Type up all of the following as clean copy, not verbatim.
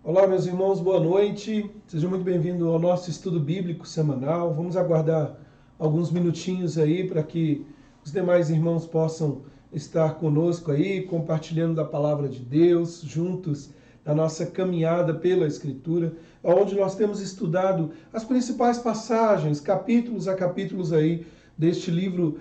Olá, meus irmãos, boa noite. Sejam muito bem-vindos ao nosso estudo bíblico semanal. Vamos aguardar alguns minutinhos aí para que os demais irmãos possam estar conosco aí, compartilhando da palavra de Deus, juntos na nossa caminhada pela Escritura, onde nós temos estudado as principais passagens, capítulos a capítulos aí deste livro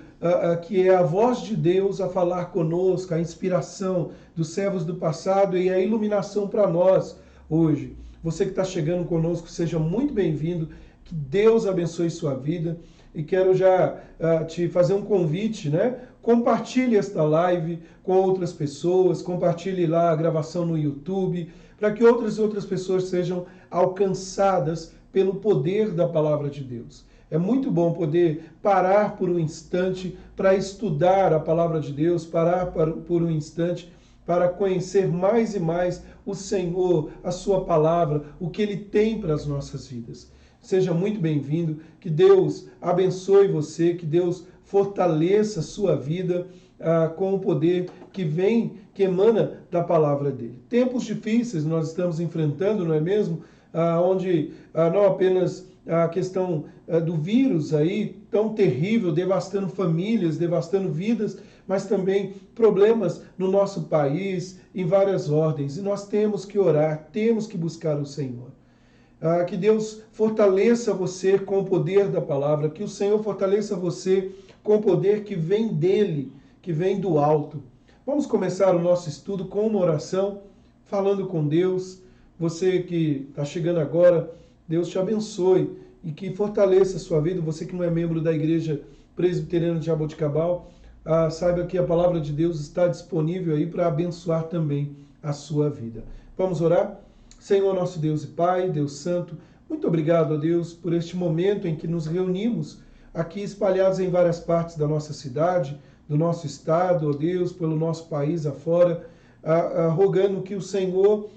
que é a voz de Deus a falar conosco, a inspiração dos servos do passado e a iluminação para nós hoje. Você que está chegando conosco, seja muito bem-vindo, que Deus abençoe sua vida e quero já te fazer um convite, né? Compartilhe esta live com outras pessoas, compartilhe lá a gravação no YouTube, para que outras pessoas sejam alcançadas pelo poder da palavra de Deus. É muito bom poder parar por um instante para estudar a palavra de Deus, parar por um instante para conhecer mais e mais o Senhor, a sua palavra, o que Ele tem para as nossas vidas. Seja muito bem-vindo, que Deus abençoe você, que Deus fortaleça a sua vida com o poder que vem, que emana da palavra dele. Tempos difíceis nós estamos enfrentando, não é mesmo? Onde não apenas a questão do vírus aí, tão terrível, devastando famílias, devastando vidas, mas também problemas no nosso país, em várias ordens. E nós temos que orar, temos que buscar o Senhor. Que Deus fortaleça você com o poder da palavra, que o Senhor fortaleça você com o poder que vem dele, que vem do alto. Vamos começar o nosso estudo com uma oração, falando com Deus. Você que está chegando agora, Deus te abençoe e que fortaleça a sua vida. Você que não é membro da Igreja Presbiteriana de Jaboticabal, saiba que a palavra de Deus está disponível aí para abençoar também a sua vida. Vamos orar? Senhor, nosso Deus e Pai, Deus Santo, muito obrigado a Deus por este momento em que nos reunimos aqui espalhados em várias partes da nossa cidade, do nosso estado, ó Deus, pelo nosso país afora, rogando que o Senhor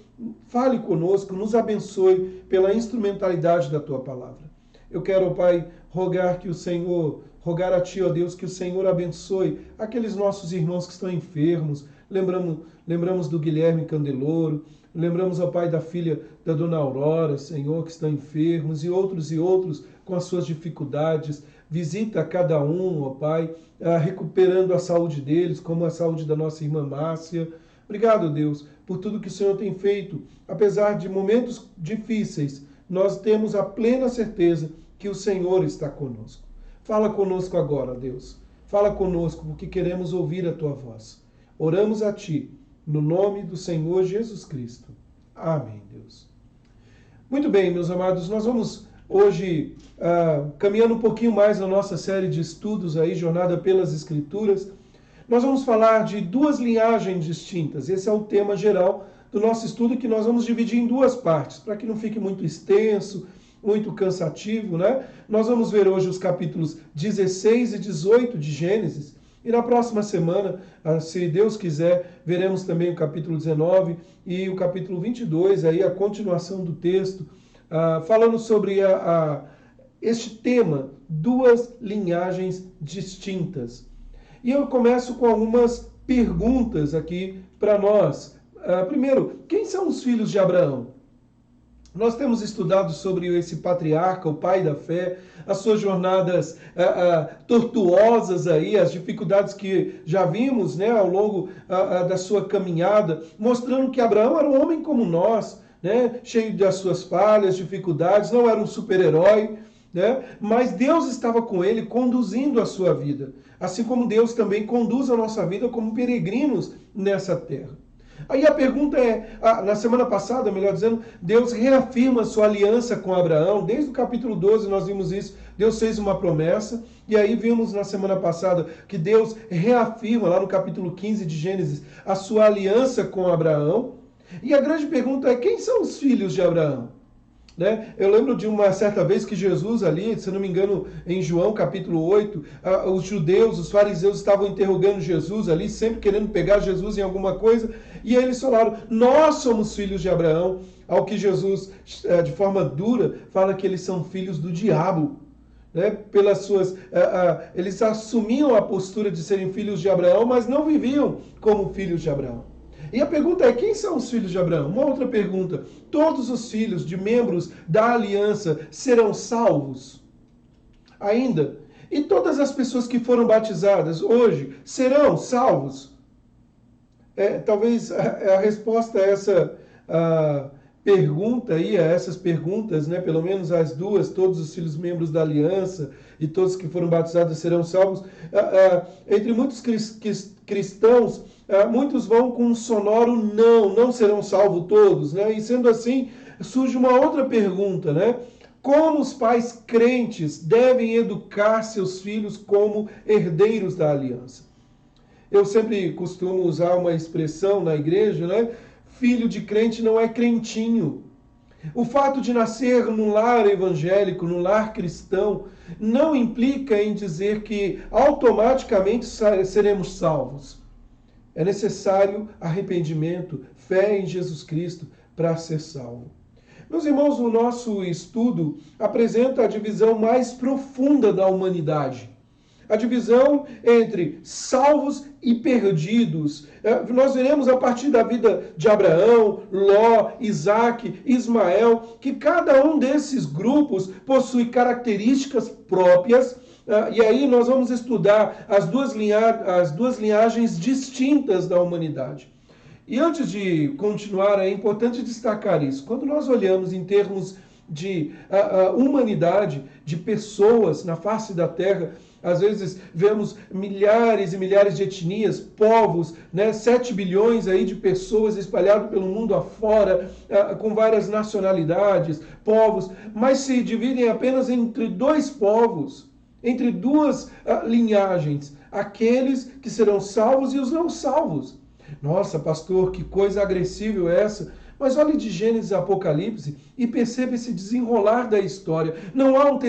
fale conosco, nos abençoe pela instrumentalidade da Tua palavra. Eu quero, ó Pai, rogar a Ti, ó Deus, que o Senhor abençoe aqueles nossos irmãos que estão enfermos. Lembramos do Guilherme Candeloro, lembramos, ó Pai, da filha da Dona Aurora, Senhor, que estão enfermos, e outros com as suas dificuldades. Visita cada um, ó Pai, recuperando a saúde deles, como a saúde da nossa irmã Márcia. Obrigado, Deus, por tudo que o Senhor tem feito. Apesar de momentos difíceis, nós temos a plena certeza que o Senhor está conosco. Fala conosco agora, Deus. Fala conosco, porque queremos ouvir a Tua voz. Oramos a Ti, no nome do Senhor Jesus Cristo. Amém, Deus. Muito bem, meus amados, nós vamos hoje caminhando um pouquinho mais na nossa série de estudos aí, Jornada pelas Escrituras. Nós vamos falar de duas linhagens distintas. Esse é o tema geral do nosso estudo, que nós vamos dividir em duas partes, para que não fique muito extenso, muito cansativo, né? Nós vamos ver hoje os capítulos 16 e 18 de Gênesis, e na próxima semana, se Deus quiser, veremos também o capítulo 19 e o capítulo 22, aí a continuação do texto, falando sobre este tema, duas linhagens distintas. E eu começo com algumas perguntas aqui para nós. Primeiro, quem são os filhos de Abraão? Nós temos estudado sobre esse patriarca, o pai da fé, as suas jornadas tortuosas aí, as dificuldades que já vimos, né, ao longo da sua caminhada, mostrando que Abraão era um homem como nós, né, cheio das suas falhas, dificuldades, não era um super-herói, né, mas Deus estava com ele, conduzindo a sua vida, assim como Deus também conduz a nossa vida como peregrinos nessa terra. Aí a pergunta na semana passada, melhor dizendo, Deus reafirma sua aliança com Abraão. Desde o capítulo 12 nós vimos isso. Deus fez uma promessa. E aí vimos na semana passada que Deus reafirma, lá no capítulo 15 de Gênesis, a sua aliança com Abraão. E a grande pergunta é, quem são os filhos de Abraão? Né? Eu lembro de uma certa vez que Jesus ali, se não me engano, em João capítulo 8, os judeus, os fariseus estavam interrogando Jesus ali, sempre querendo pegar Jesus em alguma coisa, e aí eles falaram, nós somos filhos de Abraão, ao que Jesus, de forma dura, fala que eles são filhos do diabo. Né? Eles assumiam a postura de serem filhos de Abraão, mas não viviam como filhos de Abraão. E a pergunta é, quem são os filhos de Abraão? Uma outra pergunta, todos os filhos de membros da aliança serão salvos? Ainda, e todas as pessoas que foram batizadas hoje serão salvos? Talvez a resposta a essa pergunta aí, a essas perguntas, né, pelo menos as duas, todos os filhos membros da aliança e todos que foram batizados serão salvos, entre muitos cristãos, muitos vão com um sonoro não serão salvos todos, né? E sendo assim, surge uma outra pergunta, né? Como os pais crentes devem educar seus filhos como herdeiros da aliança? Eu sempre costumo usar uma expressão na igreja, né? Filho de crente não é crentinho. O fato de nascer num lar evangélico, num lar cristão, não implica em dizer que automaticamente seremos salvos. É necessário arrependimento, fé em Jesus Cristo para ser salvo. Meus irmãos, o nosso estudo apresenta a divisão mais profunda da humanidade. A divisão entre salvos e perdidos. Nós veremos a partir da vida de Abraão, Ló, Isaac, Ismael, que cada um desses grupos possui características próprias. E aí nós vamos estudar as duas linhagens distintas da humanidade. E antes de continuar, é importante destacar isso. Quando nós olhamos em termos de humanidade, de pessoas na face da terra, às vezes vemos milhares e milhares de etnias, povos, né, 7 bilhões aí de pessoas espalhadas pelo mundo afora, com várias nacionalidades, povos, mas se dividem apenas entre dois povos, entre duas linhagens, aqueles que serão salvos e os não salvos. Nossa, pastor, que coisa agressiva é essa? Mas olhe de Gênesis a Apocalipse e perceba esse desenrolar da história. Não há uma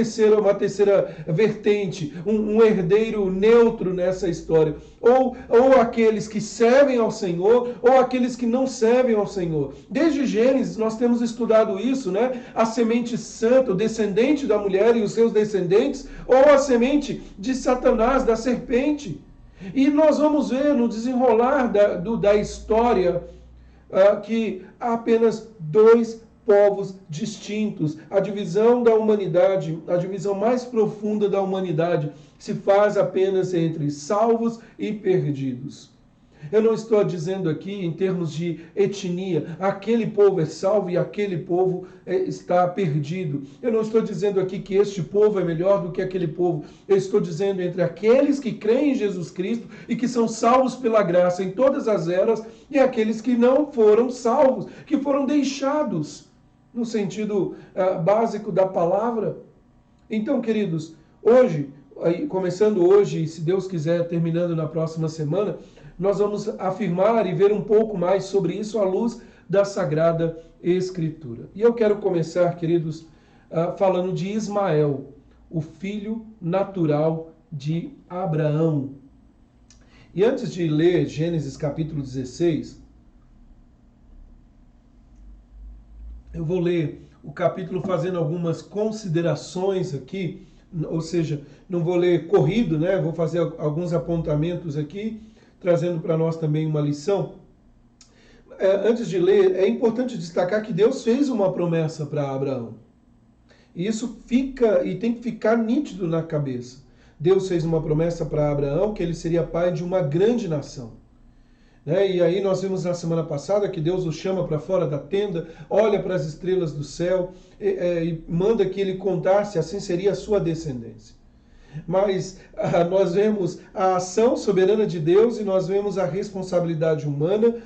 terceira vertente, um herdeiro neutro nessa história. Ou aqueles que servem ao Senhor, ou aqueles que não servem ao Senhor. Desde Gênesis nós temos estudado isso, né? A semente santa, o descendente da mulher e os seus descendentes, ou a semente de Satanás, da serpente. E nós vamos ver no desenrolar da história que há apenas dois povos distintos. A divisão da humanidade, a divisão mais profunda da humanidade, se faz apenas entre salvos e perdidos. Eu não estou dizendo aqui em termos de etnia, aquele povo é salvo e aquele povo está perdido. Eu não estou dizendo aqui que este povo é melhor do que aquele povo. Eu estou dizendo entre aqueles que creem em Jesus Cristo e que são salvos pela graça em todas as eras e aqueles que não foram salvos, que foram deixados no sentido básico da palavra. Então, queridos, hoje, começando hoje e se Deus quiser terminando na próxima semana, nós vamos afirmar e ver um pouco mais sobre isso à luz da Sagrada Escritura. E eu quero começar, queridos, falando de Ismael, o filho natural de Abraão. E antes de ler Gênesis capítulo 16, eu vou ler o capítulo fazendo algumas considerações aqui, ou seja, não vou ler corrido, né? Vou fazer alguns apontamentos aqui, trazendo para nós também uma lição. Antes de ler, é importante destacar que Deus fez uma promessa para Abraão. E isso fica e tem que ficar nítido na cabeça. Deus fez uma promessa para Abraão que ele seria pai de uma grande nação. E aí nós vimos na semana passada que Deus o chama para fora da tenda, olha para as estrelas do céu e manda que ele contasse, assim seria a sua descendência. Mas nós vemos a ação soberana de Deus e nós vemos a responsabilidade humana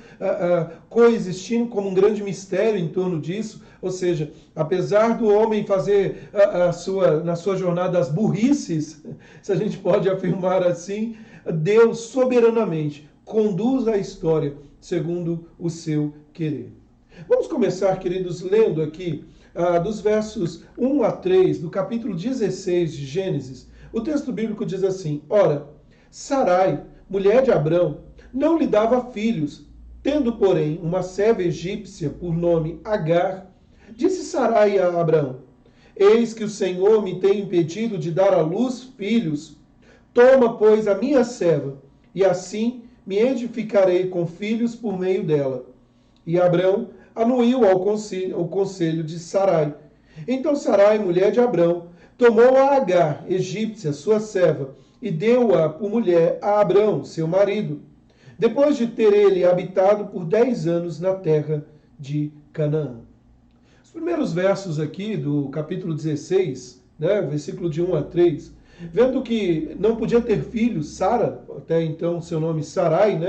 coexistindo como um grande mistério em torno disso. Ou seja, apesar do homem fazer na sua jornada as burrices, se a gente pode afirmar assim, Deus soberanamente conduz a história segundo o seu querer. Vamos começar, queridos, lendo aqui dos versos 1 a 3 do capítulo 16 de Gênesis. O texto bíblico diz assim: Ora, Sarai, mulher de Abrão, não lhe dava filhos, tendo, porém, uma serva egípcia por nome Agar. Disse Sarai a Abrão: Eis que o Senhor me tem impedido de dar à luz filhos. Toma, pois, a minha serva, e assim me edificarei com filhos por meio dela. E Abrão anuiu ao conselho de Sarai. Então Sarai, mulher de Abrão, tomou a Agar, egípcia, sua serva, e deu-a por mulher a Abrão, seu marido, depois de ter ele habitado por 10 anos na terra de Canaã. Os primeiros versos aqui do capítulo 16, versículo de 1 a 3, vendo que não podia ter filhos, Sara, até então seu nome Sarai,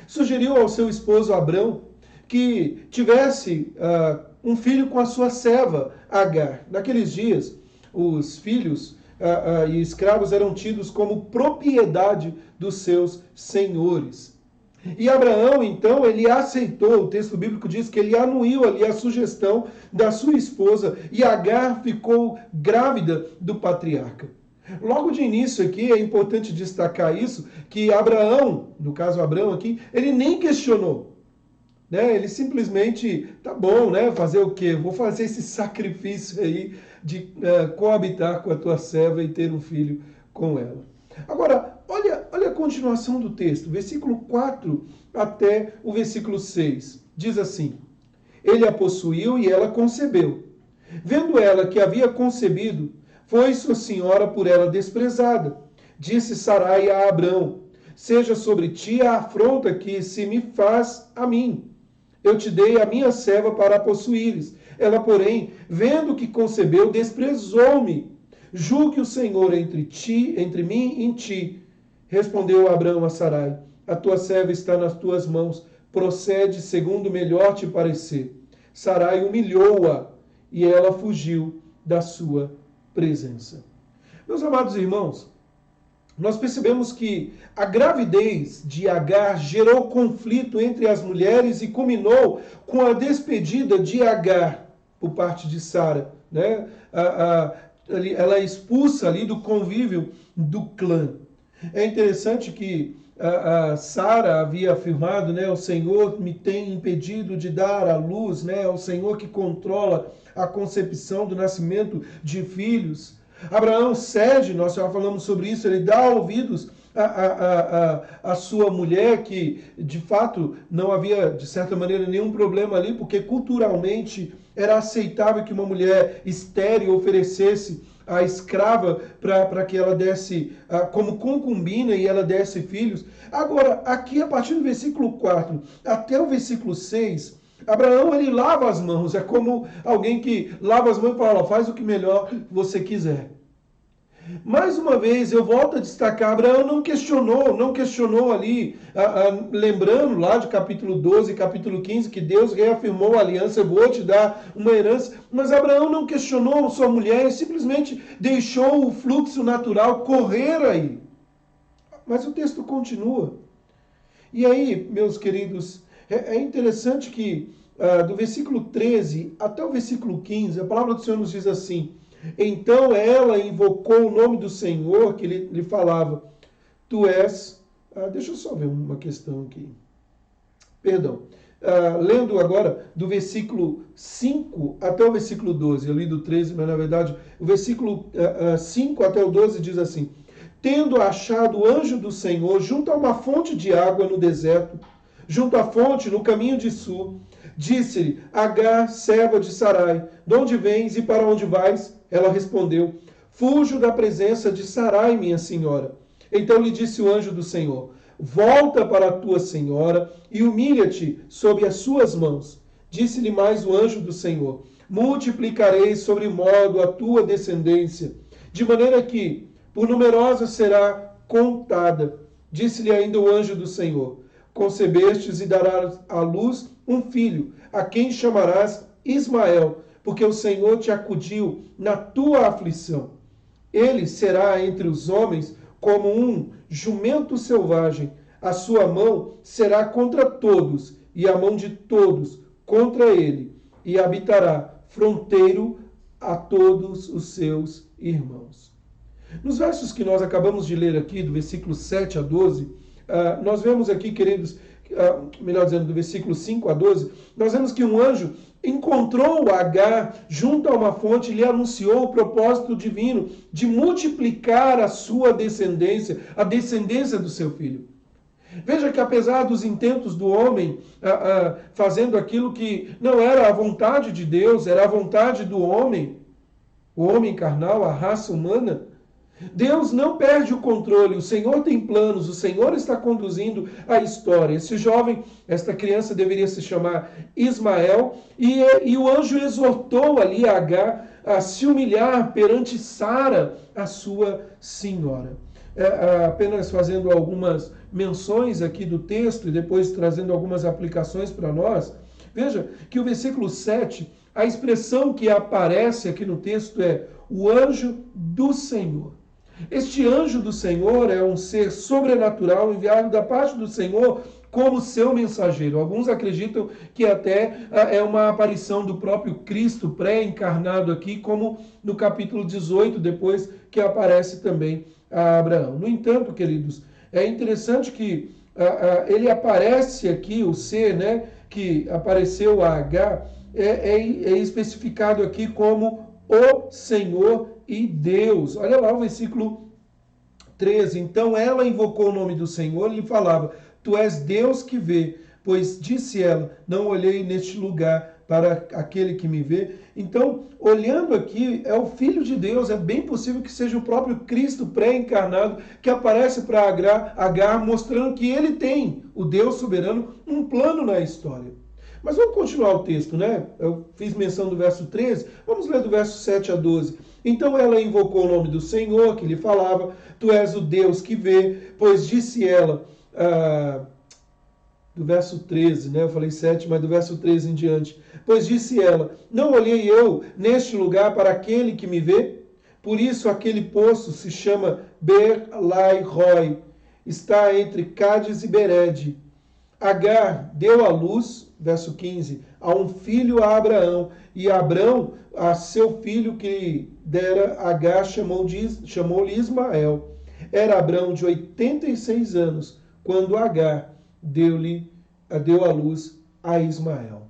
sugeriu ao seu esposo Abrão que tivesse um filho com a sua serva Agar. Naqueles dias, os filhos e escravos eram tidos como propriedade dos seus senhores. E Abraão, então, ele aceitou, o texto bíblico diz que ele anuiu ali a sugestão da sua esposa e Agar ficou grávida do patriarca. Logo de início aqui, é importante destacar isso, que Abraão, no caso Abraão aqui, ele nem questionou. Ele simplesmente, tá bom, fazer o quê? Vou fazer esse sacrifício aí de coabitar com a tua serva e ter um filho com ela. Agora, olha a continuação do texto, versículo 4 até o versículo 6. Diz assim: ele a possuiu e ela concebeu. Vendo ela que havia concebido, foi sua senhora por ela desprezada. Disse Sarai a Abrão: seja sobre ti a afronta que se me faz a mim. Eu te dei a minha serva para a possuíres. Ela, porém, vendo que concebeu, desprezou-me. Julgue o Senhor entre mim e ti. Respondeu Abrão a Sarai: a tua serva está nas tuas mãos. Procede segundo melhor te parecer. Sarai humilhou-a e ela fugiu da sua presença. Meus amados irmãos, nós percebemos que a gravidez de Agar gerou conflito entre as mulheres e culminou com a despedida de Agar por parte de Sara. Ela é expulsa ali do convívio do clã. É interessante que Sara havia afirmado, o Senhor me tem impedido de dar à luz, é o Senhor que controla a concepção do nascimento de filhos. Abraão cede, nós já falamos sobre isso, ele dá ouvidos à sua mulher, que de fato não havia, de certa maneira, nenhum problema ali, porque culturalmente era aceitável que uma mulher estéril oferecesse a escrava para que ela desse como concubina e ela desse filhos. Agora, aqui a partir do versículo 4 até o versículo 6, Abraão, ele lava as mãos, é como alguém que lava as mãos e fala: faz o que melhor você quiser. Mais uma vez, eu volto a destacar, Abraão não questionou ali, lembrando lá de capítulo 12 e capítulo 15, que Deus reafirmou a aliança: eu vou te dar uma herança. Mas Abraão não questionou sua mulher, simplesmente deixou o fluxo natural correr aí. Mas o texto continua. E aí, meus queridos, é interessante que do versículo 13 até o versículo 15, a palavra do Senhor nos diz assim: então ela invocou o nome do Senhor que lhe falava: tu és... deixa eu só ver uma questão aqui. Perdão. Lendo agora do versículo 5 até o versículo 12. Eu li do 13, mas na verdade o versículo 5 até o 12 diz assim: tendo achado o anjo do Senhor junto a uma fonte de água no deserto, junto à fonte no caminho de sul, disse-lhe: Agar, serva de Sarai, de onde vens e para onde vais? Ela respondeu: fujo da presença de Sarai, minha senhora. Então lhe disse o anjo do Senhor: volta para a tua senhora e humilha-te sob as suas mãos. Disse-lhe mais o anjo do Senhor: multiplicarei sobre modo a tua descendência, de maneira que por numerosa será contada. Disse-lhe ainda o anjo do Senhor: concebestes e darás à luz um filho, a quem chamarás Ismael, porque o Senhor te acudiu na tua aflição. Ele será entre os homens como um jumento selvagem. A sua mão será contra todos, e a mão de todos contra ele, e habitará fronteiro a todos os seus irmãos. Nos versos que nós acabamos de ler aqui, do versículo 7 a 12, nós vemos aqui, queridos, melhor dizendo, do versículo 5 a 12, nós vemos que um anjo encontrou Agar junto a uma fonte e lhe anunciou o propósito divino de multiplicar a sua descendência, a descendência do seu filho. Veja que apesar dos intentos do homem fazendo aquilo que não era a vontade de Deus, era a vontade do homem, o homem carnal, a raça humana, Deus não perde o controle, o Senhor tem planos, o Senhor está conduzindo a história. Esse jovem, esta criança deveria se chamar Ismael, e o anjo exortou ali a Agar a se humilhar perante Sara, a sua senhora. Apenas fazendo algumas menções aqui do texto e depois trazendo algumas aplicações para nós. Veja que o versículo 7, a expressão que aparece aqui no texto é o anjo do Senhor. Este anjo do Senhor é um ser sobrenatural enviado da parte do Senhor como seu mensageiro. Alguns acreditam que até é uma aparição do próprio Cristo pré-encarnado aqui, como no capítulo 18, depois que aparece também a Abraão. No entanto, queridos, é interessante que ele aparece aqui, o ser, né, que apareceu a Agar, é especificado aqui como o Senhor e Deus. Olha lá o versículo 13. Então ela invocou o nome do Senhor e lhe falava: Tu és Deus que vê. Pois disse ela: Não olhei neste lugar para aquele que me vê. Então, olhando aqui, é o Filho de Deus. É bem possível que seja o próprio Cristo pré-encarnado que aparece para Agar, mostrando que ele tem, o Deus soberano, um plano na história. Mas vamos continuar o texto, né? Eu fiz menção do verso 13, vamos ler do verso 7 a 12. Então ela invocou o nome do Senhor, que lhe falava: Tu és o Deus que vê, pois disse ela, do verso 13, né? Eu falei 7, mas do verso 13 em diante. Pois disse ela: Não olhei eu neste lugar para aquele que me vê? Por isso aquele poço se chama Ber-Lai-Roi, está entre Cádiz e Bered. Agar deu à luz, verso 15, a um filho a Abraão, e Abrão a seu filho que dera Agar chamou-lhe Ismael. Era Abrão de 86 anos, quando Agar deu à luz a Ismael.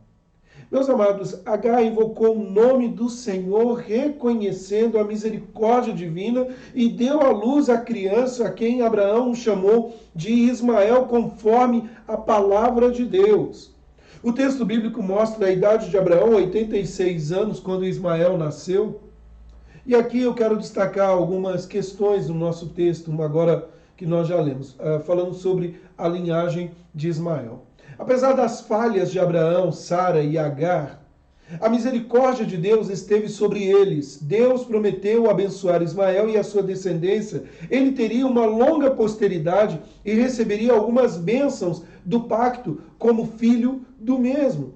Meus amados, Agar invocou o nome do Senhor, reconhecendo a misericórdia divina, e deu à luz a criança a quem Abraão chamou de Ismael, conforme a palavra de Deus. O texto bíblico mostra a idade de Abraão, 86 anos, quando Ismael nasceu. E aqui eu quero destacar algumas questões no nosso texto, agora que nós já lemos, falando sobre a linhagem de Ismael. Apesar das falhas de Abraão, Sara e Agar, a misericórdia de Deus esteve sobre eles. Deus prometeu abençoar Ismael e a sua descendência. Ele teria uma longa posteridade e receberia algumas bênçãos do pacto como filho do mesmo.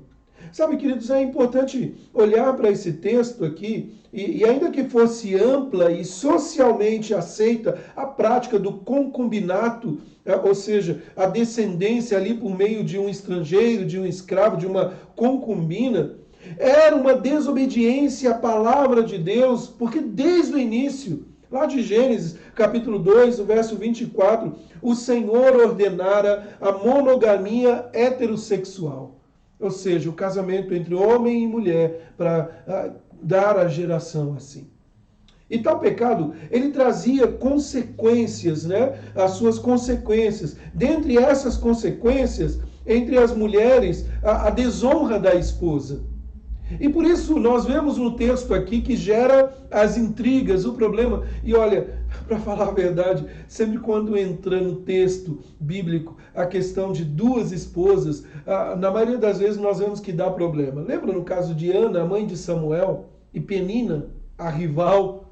Sabe, queridos, é importante olhar para esse texto aqui, e ainda que fosse ampla e socialmente aceita a prática do concubinato, ou seja, a descendência ali por meio de um estrangeiro, de um escravo, de uma concubina, era uma desobediência à palavra de Deus, porque desde o início, lá de Gênesis, capítulo 2, o verso 24, o Senhor ordenara a monogamia heterossexual. Ou seja, o casamento entre homem e mulher para dar a geração assim. E tal pecado, ele trazia consequências, né? As suas consequências. Dentre essas consequências, entre as mulheres, a desonra da esposa. E por isso nós vemos no texto aqui que gera as intrigas, o problema. E olha, para falar a verdade, sempre quando entra no texto bíblico a questão de duas esposas, na maioria das vezes nós vemos que dá problema. Lembra no caso de Ana, a mãe de Samuel, e Penina, a rival?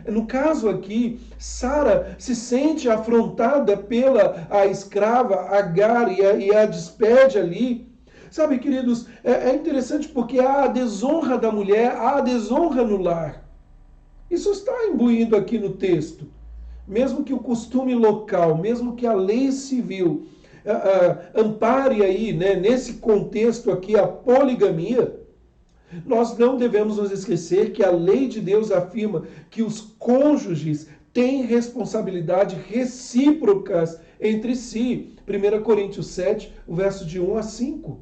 No caso aqui, Sara se sente afrontada pela a escrava Agar e a despede ali. Sabe, queridos, é interessante porque há a desonra da mulher, há a desonra no lar. Isso está imbuído aqui no texto. Mesmo que o costume local, mesmo que a lei civil ampare aí, né, nesse contexto aqui, a poligamia, nós não devemos nos esquecer que a lei de Deus afirma que os cônjuges têm responsabilidade recíprocas entre si. 1 Coríntios 7, o verso de 1 a 5.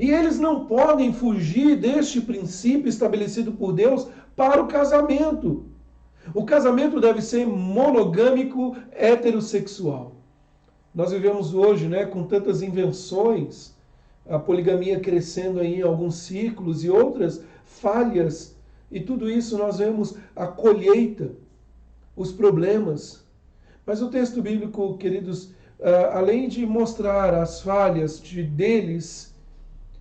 E eles não podem fugir deste princípio estabelecido por Deus para o casamento. O casamento deve ser monogâmico, heterossexual. Nós vivemos hoje, né, com tantas invenções, a poligamia crescendo aí em alguns ciclos e outras falhas, e tudo isso nós vemos a colheita, os problemas. Mas o texto bíblico, queridos, além de mostrar as falhas deles,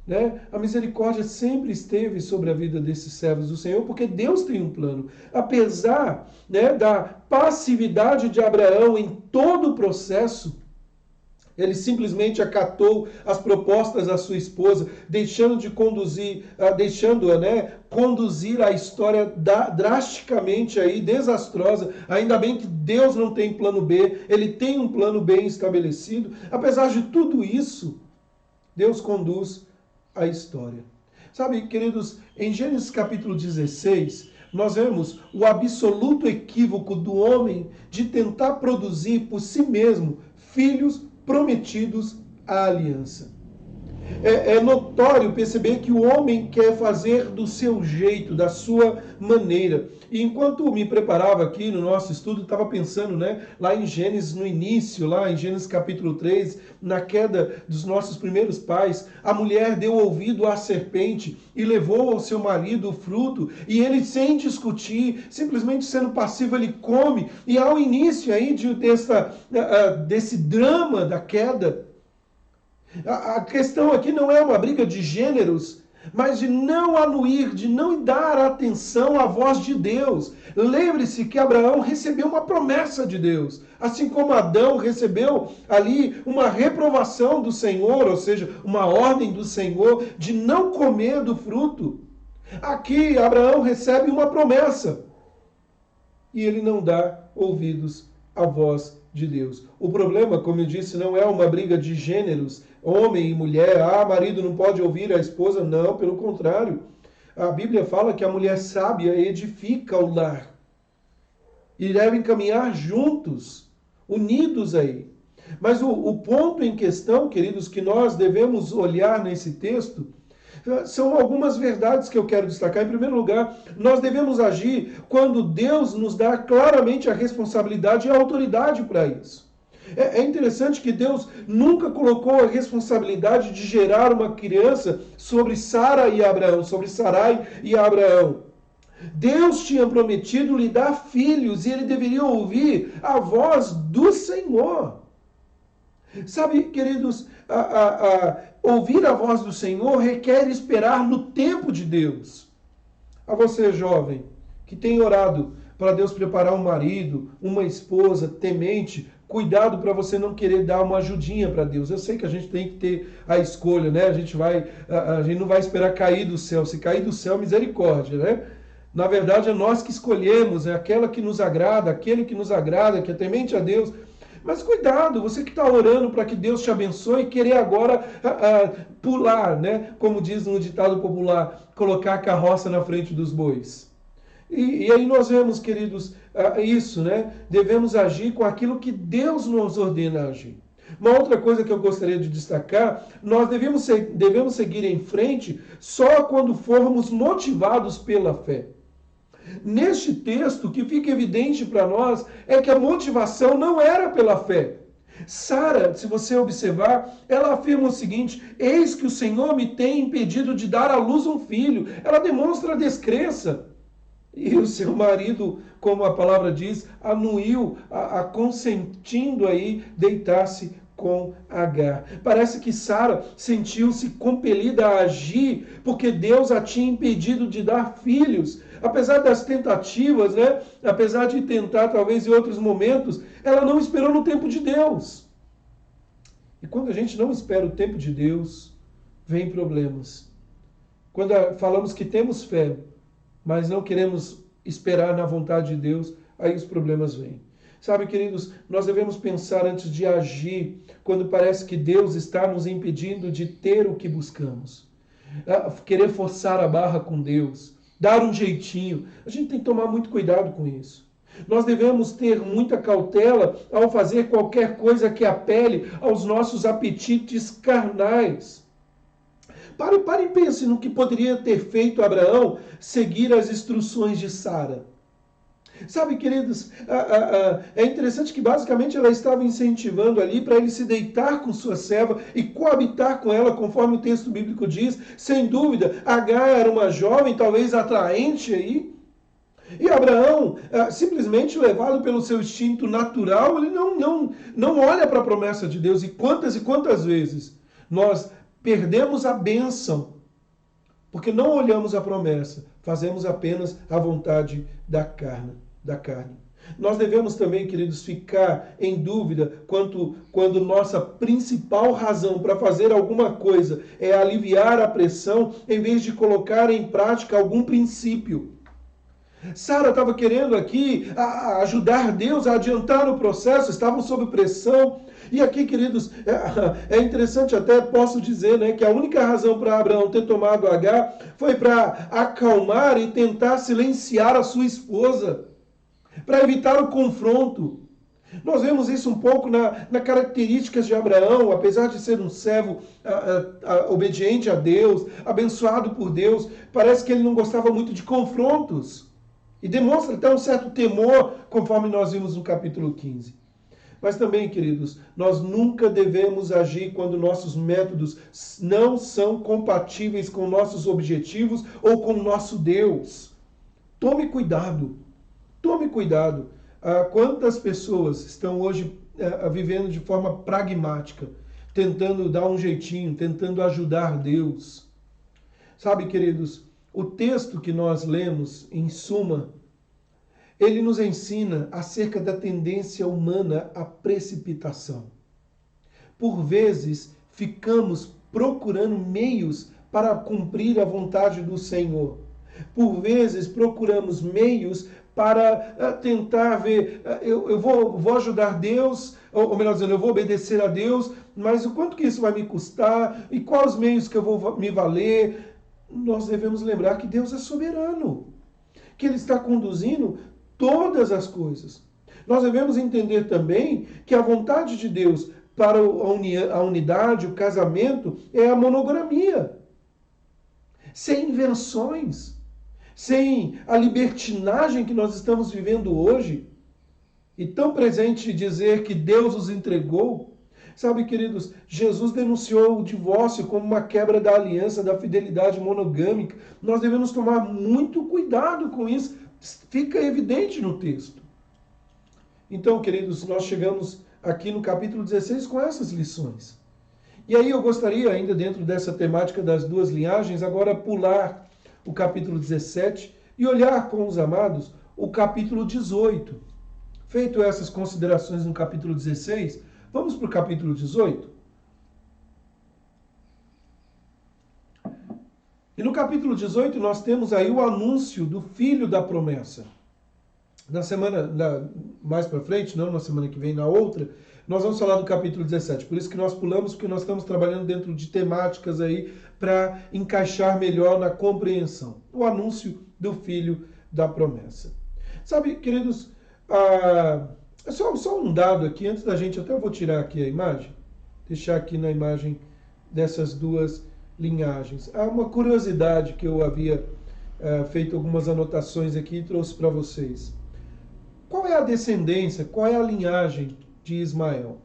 né, a misericórdia sempre esteve sobre a vida desses servos do Senhor, porque Deus tem um plano. Apesar, né, da passividade de Abraão em todo o processo, ele simplesmente acatou as propostas da sua esposa, deixando-a, né, conduzir a história drasticamente aí, desastrosa. Ainda bem que Deus não tem plano B, ele tem um plano bem estabelecido. Apesar de tudo isso, Deus conduz a história. Sabe, queridos, em Gênesis capítulo 16, nós vemos o absoluto equívoco do homem de tentar produzir por si mesmo filhos prometidos à aliança. É notório perceber que o homem quer fazer do seu jeito, da sua maneira. E enquanto me preparava aqui no nosso estudo, estava pensando, né, lá em Gênesis, no início, lá em Gênesis capítulo 3, na queda dos nossos primeiros pais, a mulher deu ouvido à serpente e levou ao seu marido o fruto, e ele, sem discutir, simplesmente sendo passivo, ele come. E ao início aí desse drama da queda, a questão aqui não é uma briga de gêneros, mas de não anuir, de não dar atenção à voz de Deus. Lembre-se que Abraão recebeu uma promessa de Deus, assim como Adão recebeu ali uma reprovação do Senhor, ou seja, uma ordem do Senhor de não comer do fruto. Aqui Abraão recebe uma promessa e ele não dá ouvidos à voz de Deus. O problema, como eu disse, não é uma briga de gêneros, homem e mulher. Marido não pode ouvir a esposa. Não, pelo contrário. A Bíblia fala que a mulher sábia edifica o lar. E devem caminhar juntos, unidos aí. Mas o ponto em questão, queridos, que nós devemos olhar nesse texto, são algumas verdades que eu quero destacar. Em primeiro lugar, nós devemos agir quando Deus nos dá claramente a responsabilidade e a autoridade para isso. É interessante que Deus nunca colocou a responsabilidade de gerar uma criança sobre Sara e Abraão, sobre Sarai e Abraão. Deus tinha prometido lhe dar filhos e ele deveria ouvir a voz do Senhor. Sabe, queridos, ouvir a voz do Senhor requer esperar no tempo de Deus. A você, jovem, que tem orado para Deus preparar um marido, uma esposa temente, cuidado para você não querer dar uma ajudinha para Deus. Eu sei que a gente tem que ter a escolha, né? A gente não vai esperar cair do céu. Se cair do céu, misericórdia, né? Na verdade, é nós que escolhemos, é aquela que nos agrada, aquele que nos agrada, que é temente a Deus. Mas cuidado, você que está orando para que Deus te abençoe e querer agora pular, né? Como diz no ditado popular, colocar a carroça na frente dos bois. E aí nós vemos, queridos, isso, né? Devemos agir com aquilo que Deus nos ordena agir. Uma outra coisa que eu gostaria de destacar, nós devemos seguir em frente só quando formos motivados pela fé. Neste texto, o que fica evidente para nós é que a motivação não era pela fé. Sara, se você observar, ela afirma o seguinte: eis que o Senhor me tem impedido de dar à luz um filho. Ela demonstra descrença. E o seu marido, como a palavra diz, anuiu, consentindo aí deitar-se com Agar. Parece que Sara sentiu-se compelida a agir porque Deus a tinha impedido de dar filhos. Apesar das tentativas, né? Apesar de tentar talvez em outros momentos, ela não esperou no tempo de Deus. E quando a gente não espera o tempo de Deus, vem problemas. Quando falamos que temos fé, mas não queremos esperar na vontade de Deus, aí os problemas vêm. Sabe, queridos, nós devemos pensar antes de agir, quando parece que Deus está nos impedindo de ter o que buscamos. Querer forçar a barra com Deus, dar um jeitinho. A gente tem que tomar muito cuidado com isso. Nós devemos ter muita cautela ao fazer qualquer coisa que apele aos nossos apetites carnais. Pare e pense no que poderia ter feito Abraão seguir as instruções de Sara. Sabe, queridos, é interessante que basicamente ela estava incentivando ali para ele se deitar com sua serva e coabitar com ela, conforme o texto bíblico diz. Sem dúvida, Agar era uma jovem, talvez atraente aí. E Abraão, simplesmente levado pelo seu instinto natural, ele não olha para a promessa de Deus. E quantas vezes nós perdemos a bênção porque não olhamos a promessa, fazemos apenas a vontade da carne. Nós devemos também, queridos, ficar em dúvida quando nossa principal razão para fazer alguma coisa é aliviar a pressão, em vez de colocar em prática algum princípio. Sara estava querendo aqui ajudar Deus a adiantar o processo, estavam sob pressão. E aqui, queridos, é interessante até, posso dizer, né, que a única razão para Abraão ter tomado Agar foi para acalmar e tentar silenciar a sua esposa, para evitar o confronto. Nós vemos isso um pouco na características de Abraão, apesar de ser um servo obediente a Deus, abençoado por Deus, parece que ele não gostava muito de confrontos. E demonstra até um certo temor, conforme nós vimos no capítulo 15. Mas também, queridos, nós nunca devemos agir quando nossos métodos não são compatíveis com nossos objetivos ou com o nosso Deus. Tome cuidado. Tome cuidado. Quantas pessoas estão hoje vivendo de forma pragmática, tentando dar um jeitinho, tentando ajudar Deus? Sabe, queridos, o texto que nós lemos, em suma, ele nos ensina acerca da tendência humana à precipitação. Por vezes, ficamos procurando meios para cumprir a vontade do Senhor. Por vezes, procuramos meios para tentar ver, eu vou ajudar Deus, ou melhor dizendo, eu vou obedecer a Deus, mas o quanto que isso vai me custar e quais meios que eu vou me valer? Nós devemos lembrar que Deus é soberano, que Ele está conduzindo todas as coisas. Nós devemos entender também que a vontade de Deus para a unidade, o casamento, é a monogamia. Sem invenções, sem a libertinagem que nós estamos vivendo hoje, e tão presente dizer que Deus os entregou. Sabe, queridos, Jesus denunciou o divórcio como uma quebra da aliança, da fidelidade monogâmica. Nós devemos tomar muito cuidado com isso. Fica evidente no texto. Então, queridos, nós chegamos aqui no capítulo 16 com essas lições. E aí eu gostaria, ainda dentro dessa temática das duas linhagens, agora pular o capítulo 17 e olhar com os amados o capítulo 18. Feito essas considerações no capítulo 16, vamos para o capítulo 18? E no capítulo 18 nós temos aí o anúncio do filho da promessa. Na semana, mais para frente, não na semana que vem, na outra, nós vamos falar do capítulo 17. Por isso que nós pulamos, porque nós estamos trabalhando dentro de temáticas aí para encaixar melhor na compreensão. O anúncio do filho da promessa. Sabe, queridos, só um dado aqui, antes da gente, até eu vou tirar aqui a imagem, deixar aqui na imagem dessas duas linhagens. Há uma curiosidade que eu havia feito algumas anotações aqui e trouxe para vocês. Qual é a descendência, qual é a linhagem de Ismael?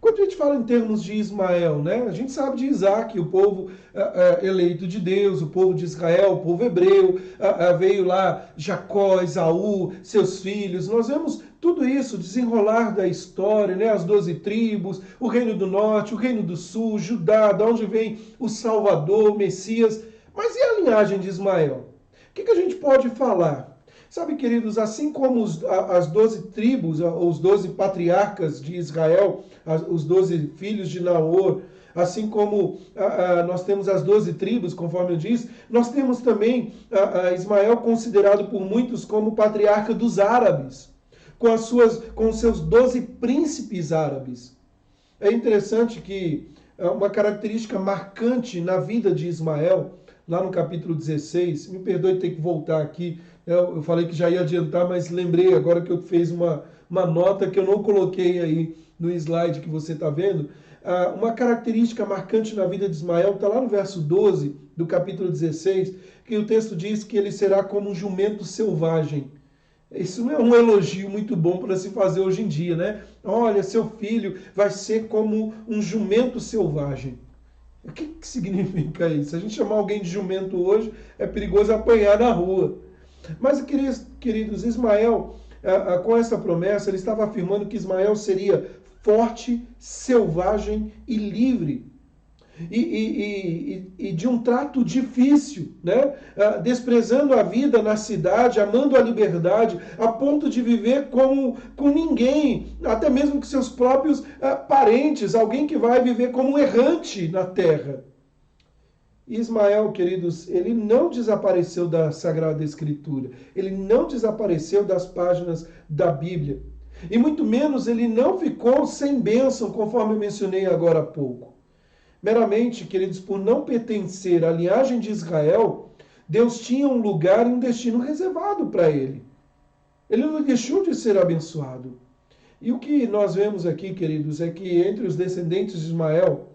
Quando a gente fala em termos de Ismael, né, a gente sabe de Isaac, o povo eleito de Deus, o povo de Israel, o povo hebreu, veio lá Jacó, Esaú, seus filhos. Nós vemos tudo isso desenrolar da história, né, as 12 tribos, o reino do norte, o reino do sul, Judá, de onde vem o Salvador, o Messias. Mas e a linhagem de Ismael? O que a gente pode falar? Sabe, queridos, assim como as 12 tribos, os 12 patriarcas de Israel, os 12 filhos de Naor, assim como nós temos as 12 tribos, conforme eu disse, nós temos também Ismael considerado por muitos como patriarca dos árabes, com os seus 12 príncipes árabes. É interessante que uma característica marcante na vida de Ismael, lá no capítulo 16, me perdoe ter que voltar aqui, eu falei que já ia adiantar, mas lembrei agora que eu fiz uma nota que eu não coloquei aí no slide que você está vendo. Uma característica marcante na vida de Ismael está lá no verso 12 do capítulo 16, que o texto diz que ele será como um jumento selvagem. Isso não é um elogio muito bom para se fazer hoje em dia, né? Olha, seu filho vai ser como um jumento selvagem. O que significa isso? A gente chamar alguém de jumento hoje é perigoso apanhar na rua. Mas, queridos, Ismael, com essa promessa, ele estava afirmando que Ismael seria forte, selvagem e livre. E de um trato difícil, né? Desprezando a vida na cidade, amando a liberdade, a ponto de viver como com ninguém, até mesmo com seus próprios parentes, alguém que vai viver como um errante na terra. Ismael, queridos, ele não desapareceu da Sagrada Escritura, ele não desapareceu das páginas da Bíblia, e muito menos ele não ficou sem bênção, conforme eu mencionei agora há pouco. Meramente, queridos, por não pertencer à linhagem de Israel, Deus tinha um lugar e um destino reservado para ele. Ele não deixou de ser abençoado. E o que nós vemos aqui, queridos, é que entre os descendentes de Ismael,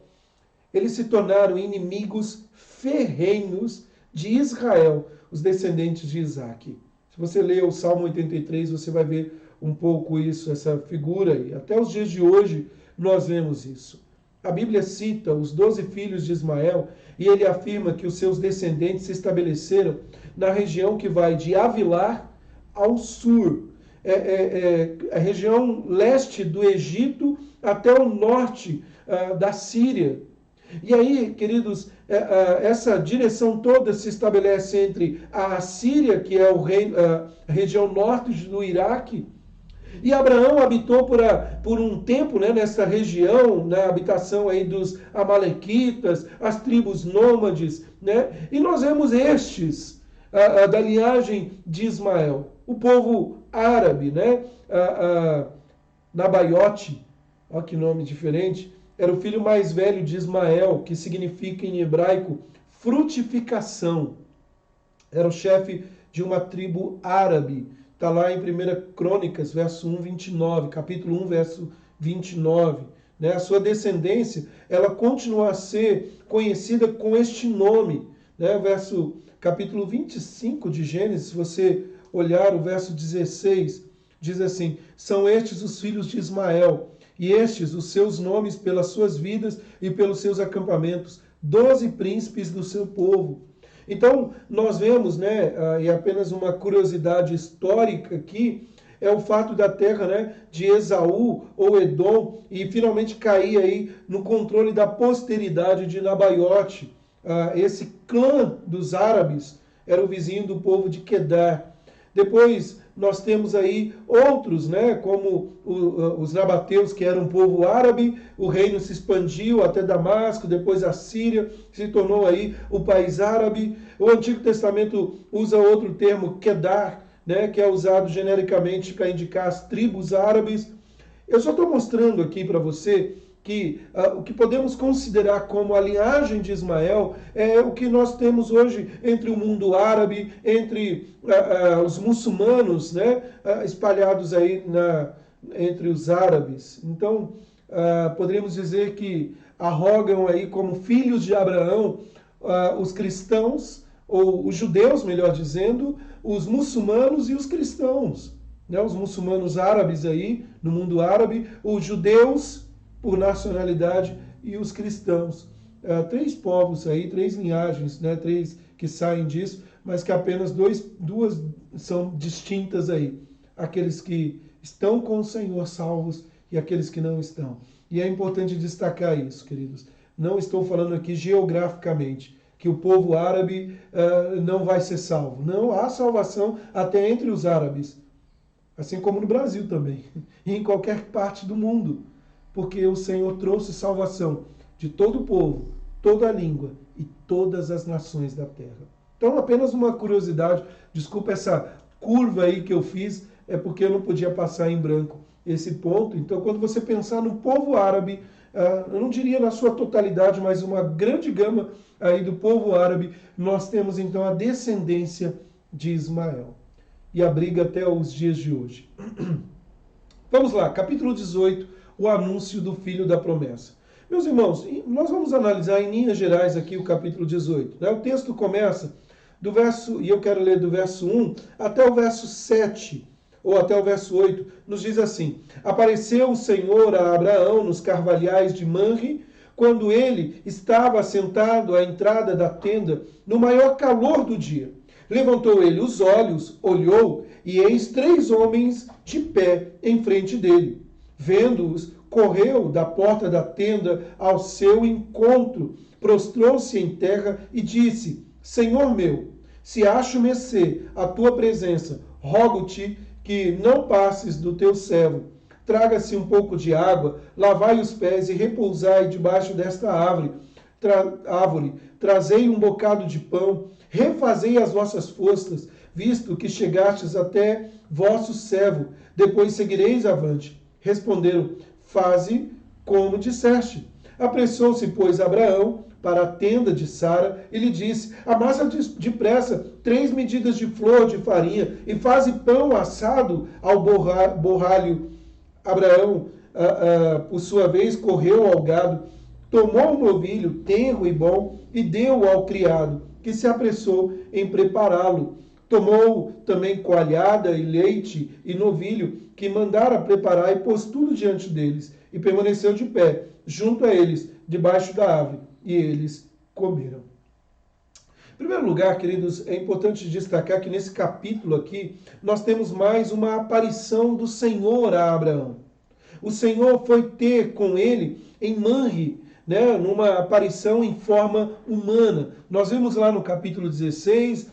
eles se tornaram inimigos ferrenhos de Israel, os descendentes de Isaac. Se você ler o Salmo 83, você vai ver um pouco isso, essa figura aí. Até os dias de hoje nós vemos isso. A Bíblia cita os 12 filhos de Ismael e ele afirma que os seus descendentes se estabeleceram na região que vai de Havilar ao sul, a região leste do Egito até o norte da Síria. E aí, queridos, essa direção toda se estabelece entre a Síria, que é a região norte do Iraque, e Abraão habitou por um tempo, né, nessa região, na habitação aí dos amalequitas, as tribos nômades, né? E nós vemos estes da linhagem de Ismael, o povo árabe, né? Nabaiote, olha que nome diferente, era o filho mais velho de Ismael, que significa em hebraico frutificação. Era o chefe de uma tribo árabe. Está lá em 1 Crônicas, verso 1, 29, capítulo 1, verso 29. Né? A sua descendência, ela continua a ser conhecida com este nome. Né? Capítulo 25 de Gênesis, se você olhar o verso 16, diz assim: são estes os filhos de Ismael, e estes os seus nomes pelas suas vidas e pelos seus acampamentos, 12 príncipes do seu povo. Então, nós vemos, né, e apenas uma curiosidade histórica aqui, é o fato da terra, né, de Esaú ou Edom e finalmente cair aí no controle da posteridade de Nabaiote. Esse clã dos árabes era o vizinho do povo de Quedar. Depois nós temos aí outros, né, como os nabateus, que eram um povo árabe, o reino se expandiu até Damasco, depois a Síria, se tornou aí o país árabe. O Antigo Testamento usa outro termo, Quedar, né, que é usado genericamente para indicar as tribos árabes. Eu só estou mostrando aqui para você que o que podemos considerar como a linhagem de Ismael é o que nós temos hoje entre o mundo árabe, entre os muçulmanos, né, espalhados aí entre os árabes. Então, poderíamos dizer que arrogam aí como filhos de Abraão os cristãos, ou os judeus, melhor dizendo, os muçulmanos e os cristãos. Né, os muçulmanos árabes aí, no mundo árabe, os judeus por nacionalidade e os cristãos. Três povos aí, três linhagens, né? Três que saem disso, mas que apenas duas são distintas aí. Aqueles que estão com o Senhor salvos e aqueles que não estão. E é importante destacar isso, queridos. Não estou falando aqui geograficamente, que o povo árabe não vai ser salvo. Não, há salvação até entre os árabes, assim como no Brasil também, e em qualquer parte do mundo. Porque o Senhor trouxe salvação de todo o povo, toda a língua e todas as nações da terra. Então, apenas uma curiosidade, desculpa essa curva aí que eu fiz, é porque eu não podia passar em branco esse ponto. Então, quando você pensar no povo árabe, eu não diria na sua totalidade, mas uma grande gama aí do povo árabe, nós temos então a descendência de Ismael. E abriga até os dias de hoje. Vamos lá, capítulo 18, o anúncio do filho da promessa. Meus irmãos, nós vamos analisar em linhas gerais aqui o capítulo 18. Né? O texto começa do verso, e eu quero ler do verso 1 até o verso 7. ou até o verso 8, nos diz assim: apareceu o Senhor a Abraão nos carvalhais de Manre, quando ele estava sentado à entrada da tenda, no maior calor do dia. Levantou ele os olhos, olhou, e eis 3 homens de pé em frente dele. Vendo-os, correu da porta da tenda ao seu encontro, prostrou-se em terra e disse: Senhor meu, se acho mercê a tua presença, rogo-te que não passes do teu servo. Traga-se um pouco de água, lavai os pés e repousai debaixo desta árvore. Trazei um bocado de pão, refazei as vossas forças, visto que chegastes até vosso servo, depois seguireis avante. Responderam: faze como disseste. Apressou-se, pois, Abraão para a tenda de Sara e lhe disse: amassa depressa 3 medidas de flor de farinha e faze pão assado ao borralho. Abraão, por sua vez, correu ao gado, tomou um novilho tenro e bom e deu ao criado, que se apressou em prepará-lo. Tomou também coalhada e leite e novilho, que mandara preparar, e pôs tudo diante deles, e permaneceu de pé, junto a eles, debaixo da árvore, e eles comeram. Em primeiro lugar, queridos, é importante destacar que nesse capítulo aqui, nós temos mais uma aparição do Senhor a Abraão. O Senhor foi ter com ele em Manre, né, numa aparição em forma humana. Nós vimos lá no capítulo 16,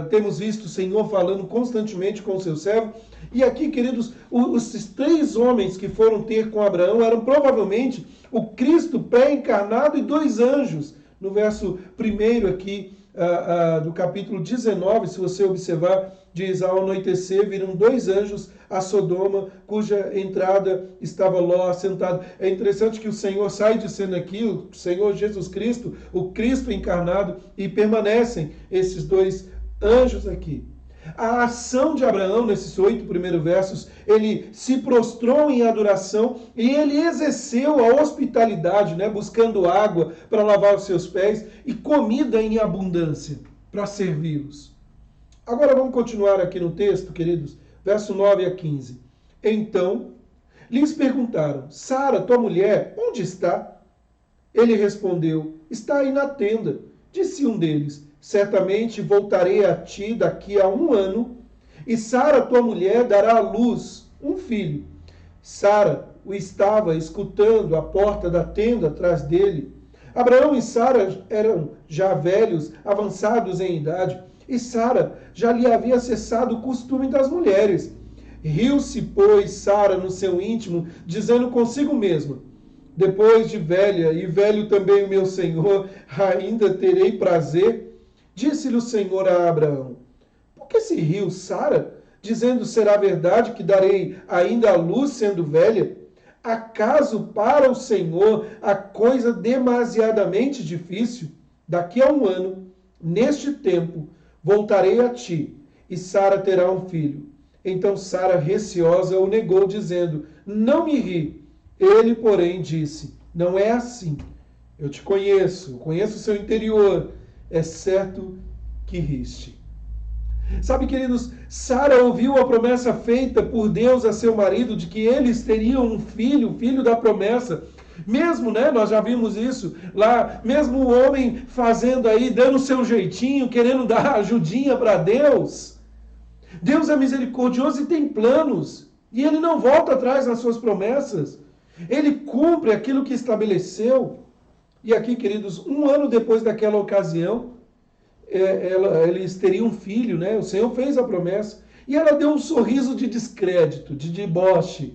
temos visto o Senhor falando constantemente com o seu servo. E aqui, queridos, os 3 homens que foram ter com Abraão eram provavelmente o Cristo pré-encarnado e 2 anjos. No verso 1 aqui do capítulo 19, se você observar, diz: ao anoitecer viram 2 anjos a Sodoma, cuja entrada estava Ló assentado. É interessante que o Senhor sai de cena aqui, o Senhor Jesus Cristo, o Cristo encarnado, e permanecem esses 2 anjos aqui. A ação de Abraão, nesses 8 primeiros versos, ele se prostrou em adoração e ele exerceu a hospitalidade, né, buscando água para lavar os seus pés e comida em abundância para servi-los. Agora vamos continuar aqui no texto, queridos, verso 9 a 15. Então lhes perguntaram: Sara, tua mulher, onde está? Ele respondeu: está aí na tenda. Disse um deles: certamente voltarei a ti daqui a 1 ano, e Sara, tua mulher, dará à luz um filho. Sara o estava escutando à porta da tenda atrás dele. Abraão e Sara eram já velhos, avançados em idade, e Sara já lhe havia cessado o costume das mulheres. Riu-se, pois, Sara no seu íntimo, dizendo consigo mesma: depois de velha, e velho também o meu senhor, ainda terei prazer? Disse-lhe o Senhor a Abraão: por que se riu Sara, dizendo: será verdade que darei ainda à luz sendo velha? Acaso para o Senhor a coisa demasiadamente difícil? Daqui a 1 ano, neste tempo, voltarei a ti, e Sara terá um filho. Então Sara, receosa, o negou, dizendo: não me ri. Ele, porém, disse: não é assim. Eu te conheço, conheço o seu interior. É certo que riste. Sabe, queridos, Sara ouviu a promessa feita por Deus a seu marido de que eles teriam um filho, filho da promessa. Mesmo, né, nós já vimos isso lá, mesmo o homem fazendo aí, dando o seu jeitinho, querendo dar ajudinha para Deus. Deus é misericordioso e tem planos. E ele não volta atrás nas suas promessas. Ele cumpre aquilo que estabeleceu. E aqui, queridos, 1 ano depois daquela ocasião, eles teriam um filho, né? O Senhor fez a promessa. E ela deu um sorriso de descrédito, de deboche.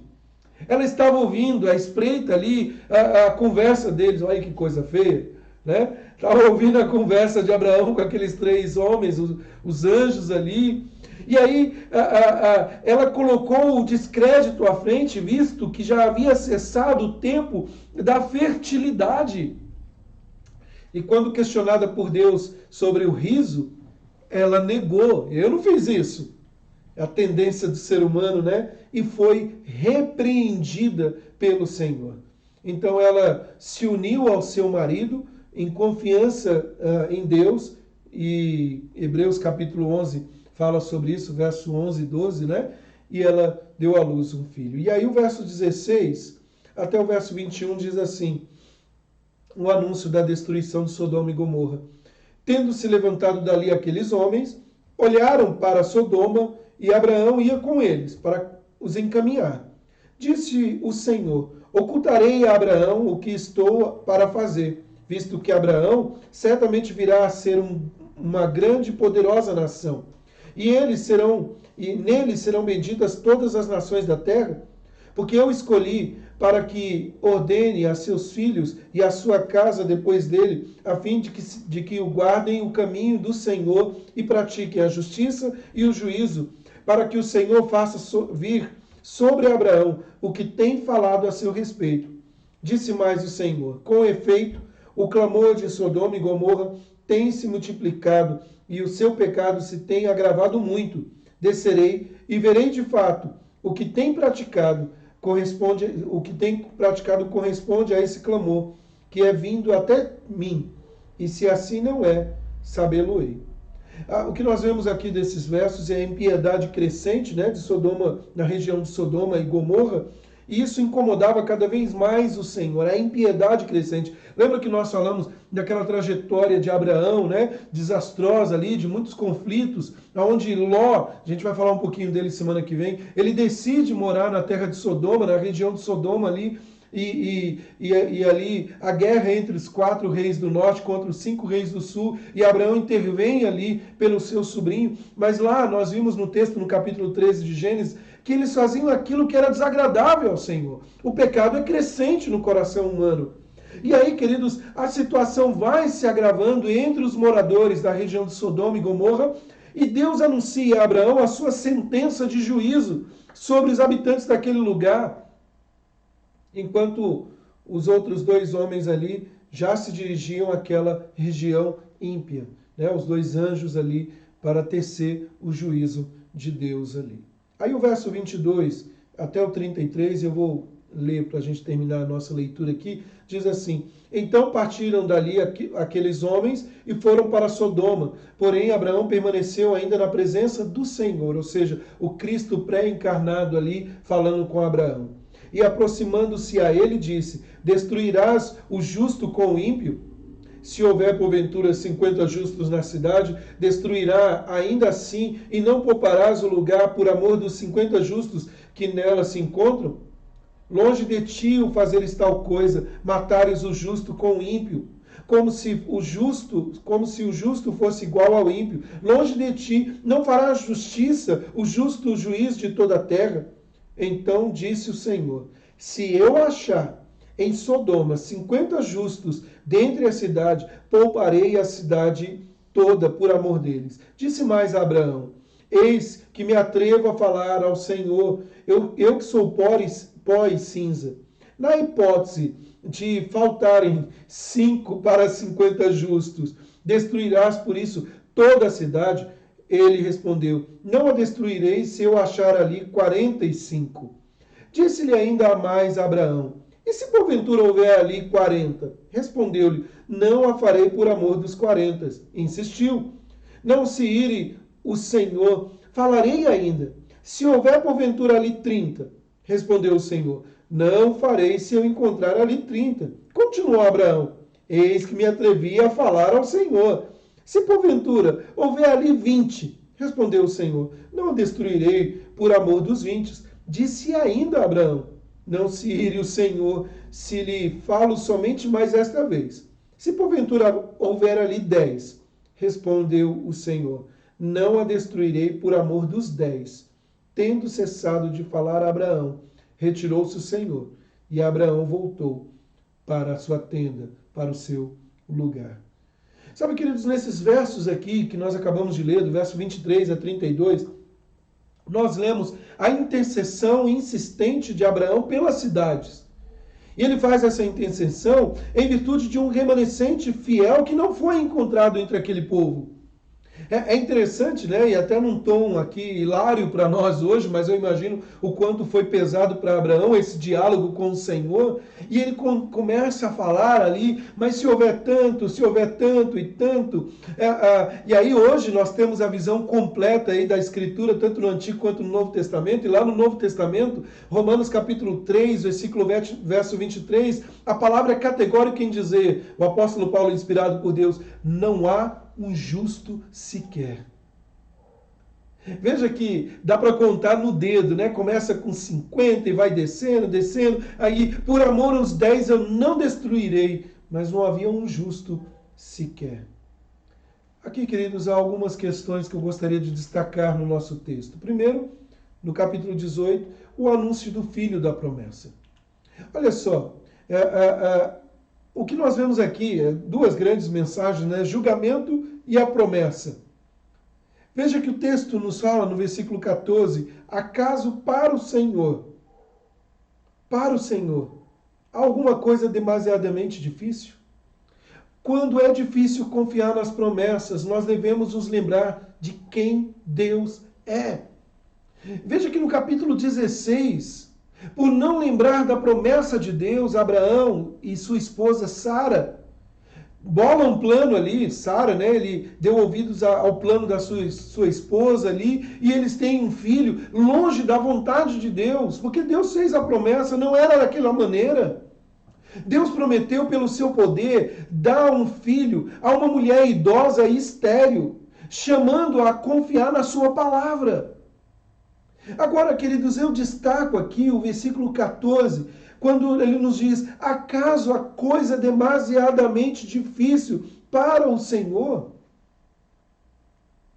Ela estava ouvindo à espreita ali a conversa deles. Olha que coisa feia, né? Estava ouvindo a conversa de Abraão com aqueles 3 homens, os anjos ali. E aí ela colocou o descrédito à frente, visto que já havia cessado o tempo da fertilidade. E quando questionada por Deus sobre o riso, ela negou: eu não fiz isso. É a tendência do ser humano, né? E foi repreendida pelo Senhor. Então ela se uniu ao seu marido em confiança em Deus, e Hebreus capítulo 11 fala sobre isso, verso 11 e 12, né? e ela deu à luz um filho. E aí o verso 16 até o verso 21 diz assim, o anúncio da destruição de Sodoma e Gomorra. Tendo se levantado dali aqueles homens, olharam para Sodoma e Abraão ia com eles para os encaminhar. Disse o Senhor, ocultarei a Abraão o que estou para fazer, visto que Abraão certamente virá a ser uma grande e poderosa nação. E nele serão benditas todas as nações da terra, porque eu escolhi para que ordene a seus filhos e a sua casa depois dele, a fim de que o guardem o caminho do Senhor e pratiquem a justiça e o juízo, para que o Senhor faça vir sobre Abraão o que tem falado a seu respeito. Disse mais o Senhor, com efeito, o clamor de Sodoma e Gomorra tem se multiplicado e o seu pecado se tem agravado muito. Descerei e verei de fato o que tem praticado corresponde a esse clamor que é vindo até mim, e se assim não é, sabê-lo-ei. O que nós vemos aqui desses versos é a impiedade crescente, de Sodoma, na região de Sodoma e Gomorra, e isso incomodava cada vez mais o Senhor, a impiedade crescente. Lembra que nós falamos daquela trajetória de Abraão, desastrosa ali, de muitos conflitos, onde Ló, a gente vai falar um pouquinho dele semana que vem, ele decide morar na terra de Sodoma, na região de Sodoma ali, e ali a guerra entre os 4 reis do norte contra os 5 reis do sul, e Abraão intervém ali pelo seu sobrinho, mas lá nós vimos no texto, no capítulo 13 de Gênesis, que eles faziam aquilo que era desagradável ao Senhor. O pecado é crescente no coração humano. E aí, queridos, a situação vai se agravando entre os moradores da região de Sodoma e Gomorra, e Deus anuncia a Abraão a sua sentença de juízo sobre os habitantes daquele lugar, enquanto os outros 2 homens ali já se dirigiam àquela região ímpia, os 2 anjos ali para tecer o juízo de Deus ali. Aí o verso 22 até o 33, eu vou ler para a gente terminar a nossa leitura aqui, diz assim, então partiram dali aqueles homens e foram para Sodoma, porém Abraão permaneceu ainda na presença do Senhor, ou seja, o Cristo pré-encarnado ali falando com Abraão. E aproximando-se a ele, disse, destruirás o justo com o ímpio? Se houver porventura 50 justos na cidade, destruirá ainda assim, e não pouparás o lugar por amor dos 50 justos que nela se encontram? Longe de ti o fazeres tal coisa, matares o justo com o ímpio, como se o justo fosse igual ao ímpio. Longe de ti não farás justiça, o justo juiz de toda a terra. Então disse o Senhor, se eu achar em Sodoma 50 justos dentre a cidade, pouparei a cidade toda por amor deles. Disse mais a Abraão, eis que me atrevo a falar ao Senhor, eu que sou pó e cinza. Na hipótese de faltarem 5 para 50 justos, destruirás por isso toda a cidade? Ele respondeu, não a destruirei se eu achar ali 45. Disse-lhe ainda mais Abraão, e se porventura houver ali 40? Respondeu-lhe, não a farei por amor dos 40. Insistiu, não se ire o Senhor, falarei ainda. Se houver porventura ali 30? Respondeu o Senhor, não farei se eu encontrar ali 30. Continuou Abraão, eis que me atrevi a falar ao Senhor. Se porventura houver ali 20, respondeu o Senhor, não a destruirei por amor dos 20. Disse ainda Abraão, não se ire o Senhor, se lhe falo somente mais esta vez. Se porventura houver ali 10, respondeu o Senhor, não a destruirei por amor dos 10. Tendo cessado de falar a Abraão, retirou-se o Senhor, e Abraão voltou para a sua tenda, para o seu lugar. Sabe, queridos, nesses versos aqui que nós acabamos de ler, do verso 23 a 32, nós lemos a intercessão insistente de Abraão pelas cidades. E ele faz essa intercessão em virtude de um remanescente fiel que não foi encontrado entre aquele povo. É interessante, né? E até num tom aqui hilário para nós hoje, mas eu imagino o quanto foi pesado para Abraão esse diálogo com o Senhor. E ele começa a falar ali, mas se houver tanto e tanto. E aí hoje nós temos a visão completa aí da Escritura, tanto no Antigo quanto no Novo Testamento. E lá no Novo Testamento, Romanos capítulo 3, versículo verso 23, a palavra é categórica em dizer, o apóstolo Paulo, inspirado por Deus, não há um justo sequer. Veja que dá para contar no dedo, né? Começa com 50 e vai descendo, descendo. Aí, por amor aos 10 eu não destruirei, mas não havia um justo sequer. Aqui, queridos, há algumas questões que eu gostaria de destacar no nosso texto. Primeiro, no capítulo 18, o anúncio do filho da promessa. Olha só, o que nós vemos aqui é duas grandes mensagens, né? Julgamento e a promessa. Veja que o texto nos fala no versículo 14, acaso para o Senhor, há alguma coisa demasiadamente difícil? Quando é difícil confiar nas promessas, nós devemos nos lembrar de quem Deus é. Veja que no capítulo 16, por não lembrar da promessa de Deus, Abraão e sua esposa Sara bola um plano ali, Sara, né? Ele deu ouvidos ao plano da sua esposa ali, e eles têm um filho longe da vontade de Deus, porque Deus fez a promessa, não era daquela maneira. Deus prometeu pelo seu poder dar um filho a uma mulher idosa e estéril, chamando-a a confiar na sua palavra. Agora, queridos, eu destaco aqui o versículo 14, quando ele nos diz, acaso a coisa é demasiadamente difícil para o Senhor?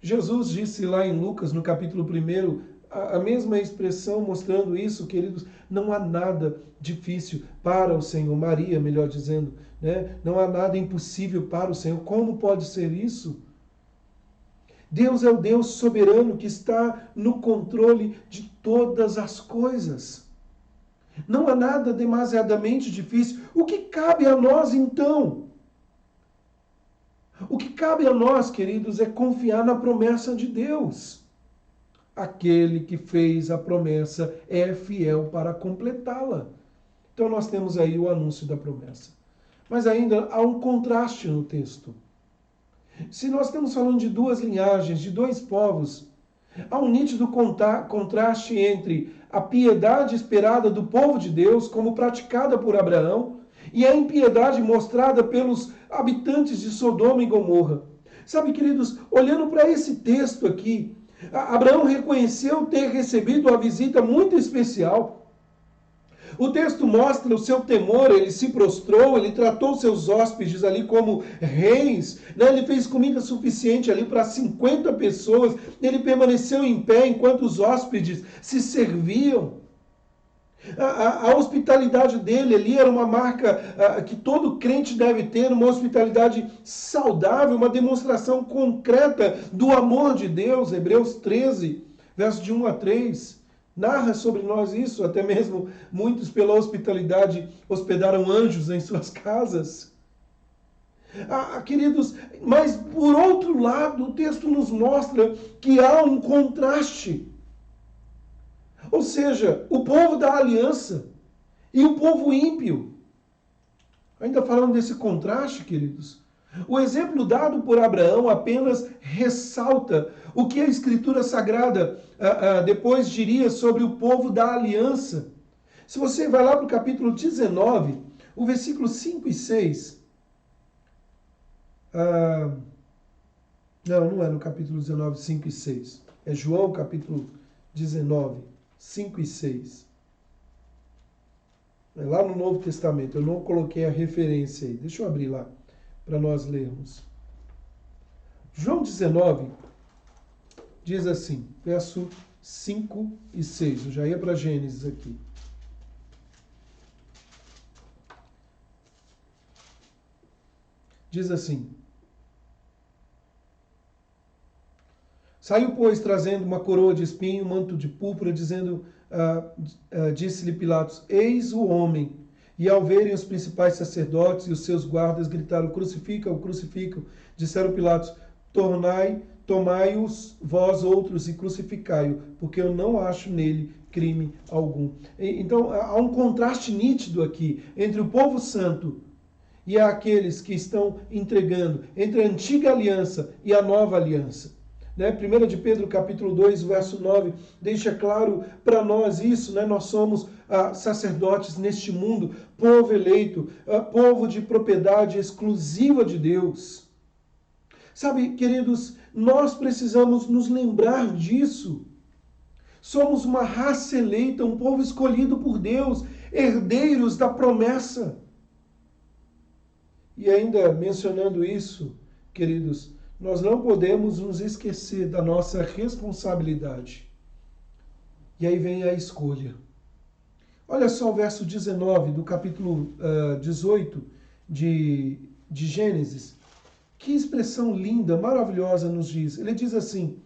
Jesus disse lá em Lucas, no capítulo 1, a mesma expressão mostrando isso, queridos, não há nada difícil para o Senhor. Maria, melhor dizendo, né? Não há nada impossível para o Senhor. Como pode ser isso? Deus é o Deus soberano que está no controle de todas as coisas. Não há nada demasiadamente difícil. O que cabe a nós, então? O que cabe a nós, queridos, é confiar na promessa de Deus. Aquele que fez a promessa é fiel para completá-la. Então nós temos aí o anúncio da promessa. Mas ainda há um contraste no texto. Se nós estamos falando de duas linhagens, de dois povos, há um nítido contraste entre a piedade esperada do povo de Deus, como praticada por Abraão, e a impiedade mostrada pelos habitantes de Sodoma e Gomorra. Sabe, queridos, olhando para esse texto aqui, Abraão reconheceu ter recebido uma visita muito especial. O texto mostra o seu temor, ele se prostrou, ele tratou seus hóspedes ali como reis, né? Ele fez comida suficiente ali para 50 pessoas, ele permaneceu em pé enquanto os hóspedes se serviam. A hospitalidade dele ali era uma marca que todo crente deve ter, uma hospitalidade saudável, uma demonstração concreta do amor de Deus. Hebreus 13, versos de 1 a 3. Narra sobre nós isso, até mesmo muitos pela hospitalidade hospedaram anjos em suas casas. Queridos, mas por outro lado, o texto nos mostra que há um contraste. Ou seja, o povo da aliança e o povo ímpio. Ainda falando desse contraste, queridos, o exemplo dado por Abraão apenas ressalta o que a Escritura Sagrada depois diria sobre o povo da aliança. Se você vai lá para o capítulo 19, o versículo 5 e 6. Não é no capítulo 19, 5 e 6. É João, capítulo 19, 5 e 6. É lá no Novo Testamento. Eu não coloquei a referência aí. Deixa eu abrir lá para nós lermos. João 19 diz assim, verso 5 e 6. Eu já ia para Gênesis aqui. Diz assim: saiu, pois, trazendo uma coroa de espinho, um manto de púrpura, dizendo, disse-lhe Pilatos, eis o homem. E ao verem os principais sacerdotes e os seus guardas, gritaram, crucificam, crucificam. Disseram Pilatos, tornai tomai-os vós outros e crucificai-o, porque eu não acho nele crime algum. Então há um contraste nítido aqui entre o povo santo e aqueles que estão entregando, entre a antiga aliança e a nova aliança. 1 de Pedro capítulo 2, verso 9, deixa claro para nós isso, Nós somos sacerdotes neste mundo, povo eleito, povo de propriedade exclusiva de Deus. Sabe, queridos, nós precisamos nos lembrar disso. Somos uma raça eleita, um povo escolhido por Deus, herdeiros da promessa. E ainda mencionando isso, queridos, nós não podemos nos esquecer da nossa responsabilidade. E aí vem a escolha. Olha só o verso 19 do capítulo 18 de Gênesis. Que expressão linda, maravilhosa nos diz. Ele diz assim: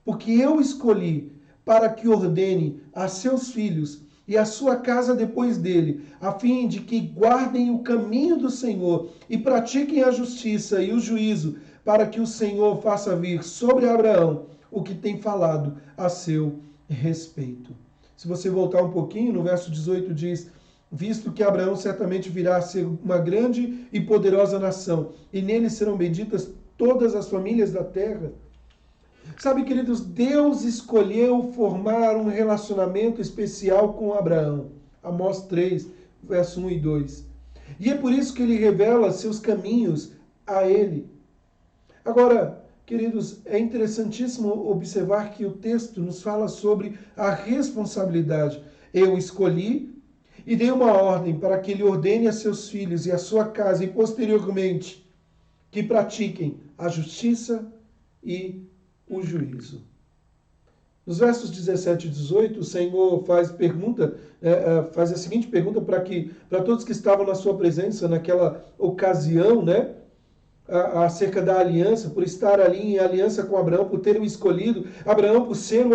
porque eu escolhi para que ordene a seus filhos e a sua casa depois dele, a fim de que guardem o caminho do Senhor e pratiquem a justiça e o juízo, para que o Senhor faça vir sobre Abraão o que tem falado a seu respeito. Se você voltar um pouquinho, no verso 18 diz: visto que Abraão certamente virá a ser uma grande e poderosa nação, e nele serão benditas todas as famílias da terra. Sabe, queridos, Deus escolheu formar um relacionamento especial com Abraão. Amós 3, verso 1 e 2. E é por isso que ele revela seus caminhos a ele. Agora, queridos, é interessantíssimo observar que o texto nos fala sobre a responsabilidade. Eu escolhi e dei uma ordem para que ele ordene a seus filhos e a sua casa, e posteriormente que pratiquem a justiça e o juízo. Nos versos 17 e 18, o Senhor faz a seguinte pergunta para todos que estavam na sua presença naquela ocasião, acerca da aliança, por estar ali em aliança com Abraão, por ter o escolhido, Abraão por ser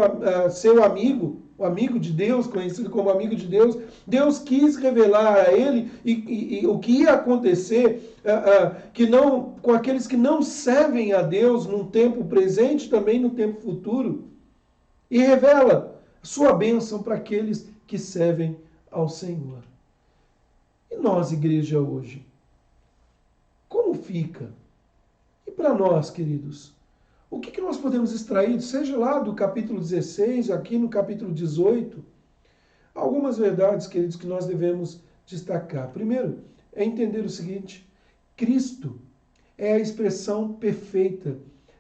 seu amigo, o amigo de Deus, conhecido como amigo de Deus. Deus quis revelar a ele e o que ia acontecer com aqueles que não servem a Deus no tempo presente, também no tempo futuro, e revela sua bênção para aqueles que servem ao Senhor. E nós, igreja, hoje, como fica? E para nós, queridos, o que nós podemos extrair, seja lá do capítulo 16, aqui no capítulo 18? Algumas verdades, queridos, que nós devemos destacar. Primeiro, é entender o seguinte: Cristo é a expressão perfeita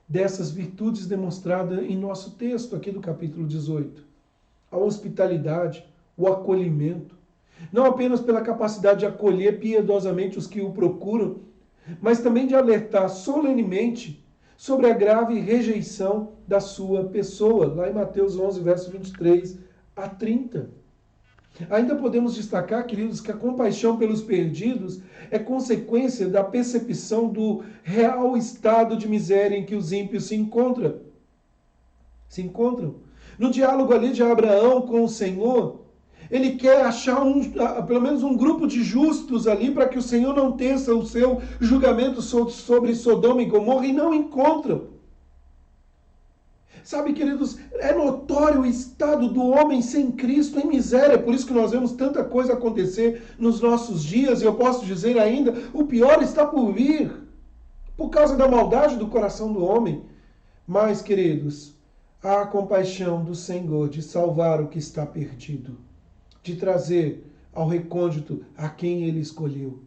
dessas virtudes demonstradas em nosso texto aqui do capítulo 18. A hospitalidade, o acolhimento, não apenas pela capacidade de acolher piedosamente os que o procuram, mas também de alertar solenemente sobre a grave rejeição da sua pessoa, lá em Mateus 11, verso 23 a 30. Ainda podemos destacar, queridos, que a compaixão pelos perdidos é consequência da percepção do real estado de miséria em que os ímpios se encontram. No diálogo ali de Abraão com o Senhor, ele quer achar pelo menos um grupo de justos ali para que o Senhor não teça o seu julgamento sobre Sodoma e Gomorra, e não encontram. Sabe, queridos, é notório o estado do homem sem Cristo em miséria. Por isso que nós vemos tanta coisa acontecer nos nossos dias, e eu posso dizer ainda, o pior está por vir, por causa da maldade do coração do homem. Mas, queridos, há a compaixão do Senhor de salvar o que está perdido, de trazer ao recôndito a quem Ele escolheu.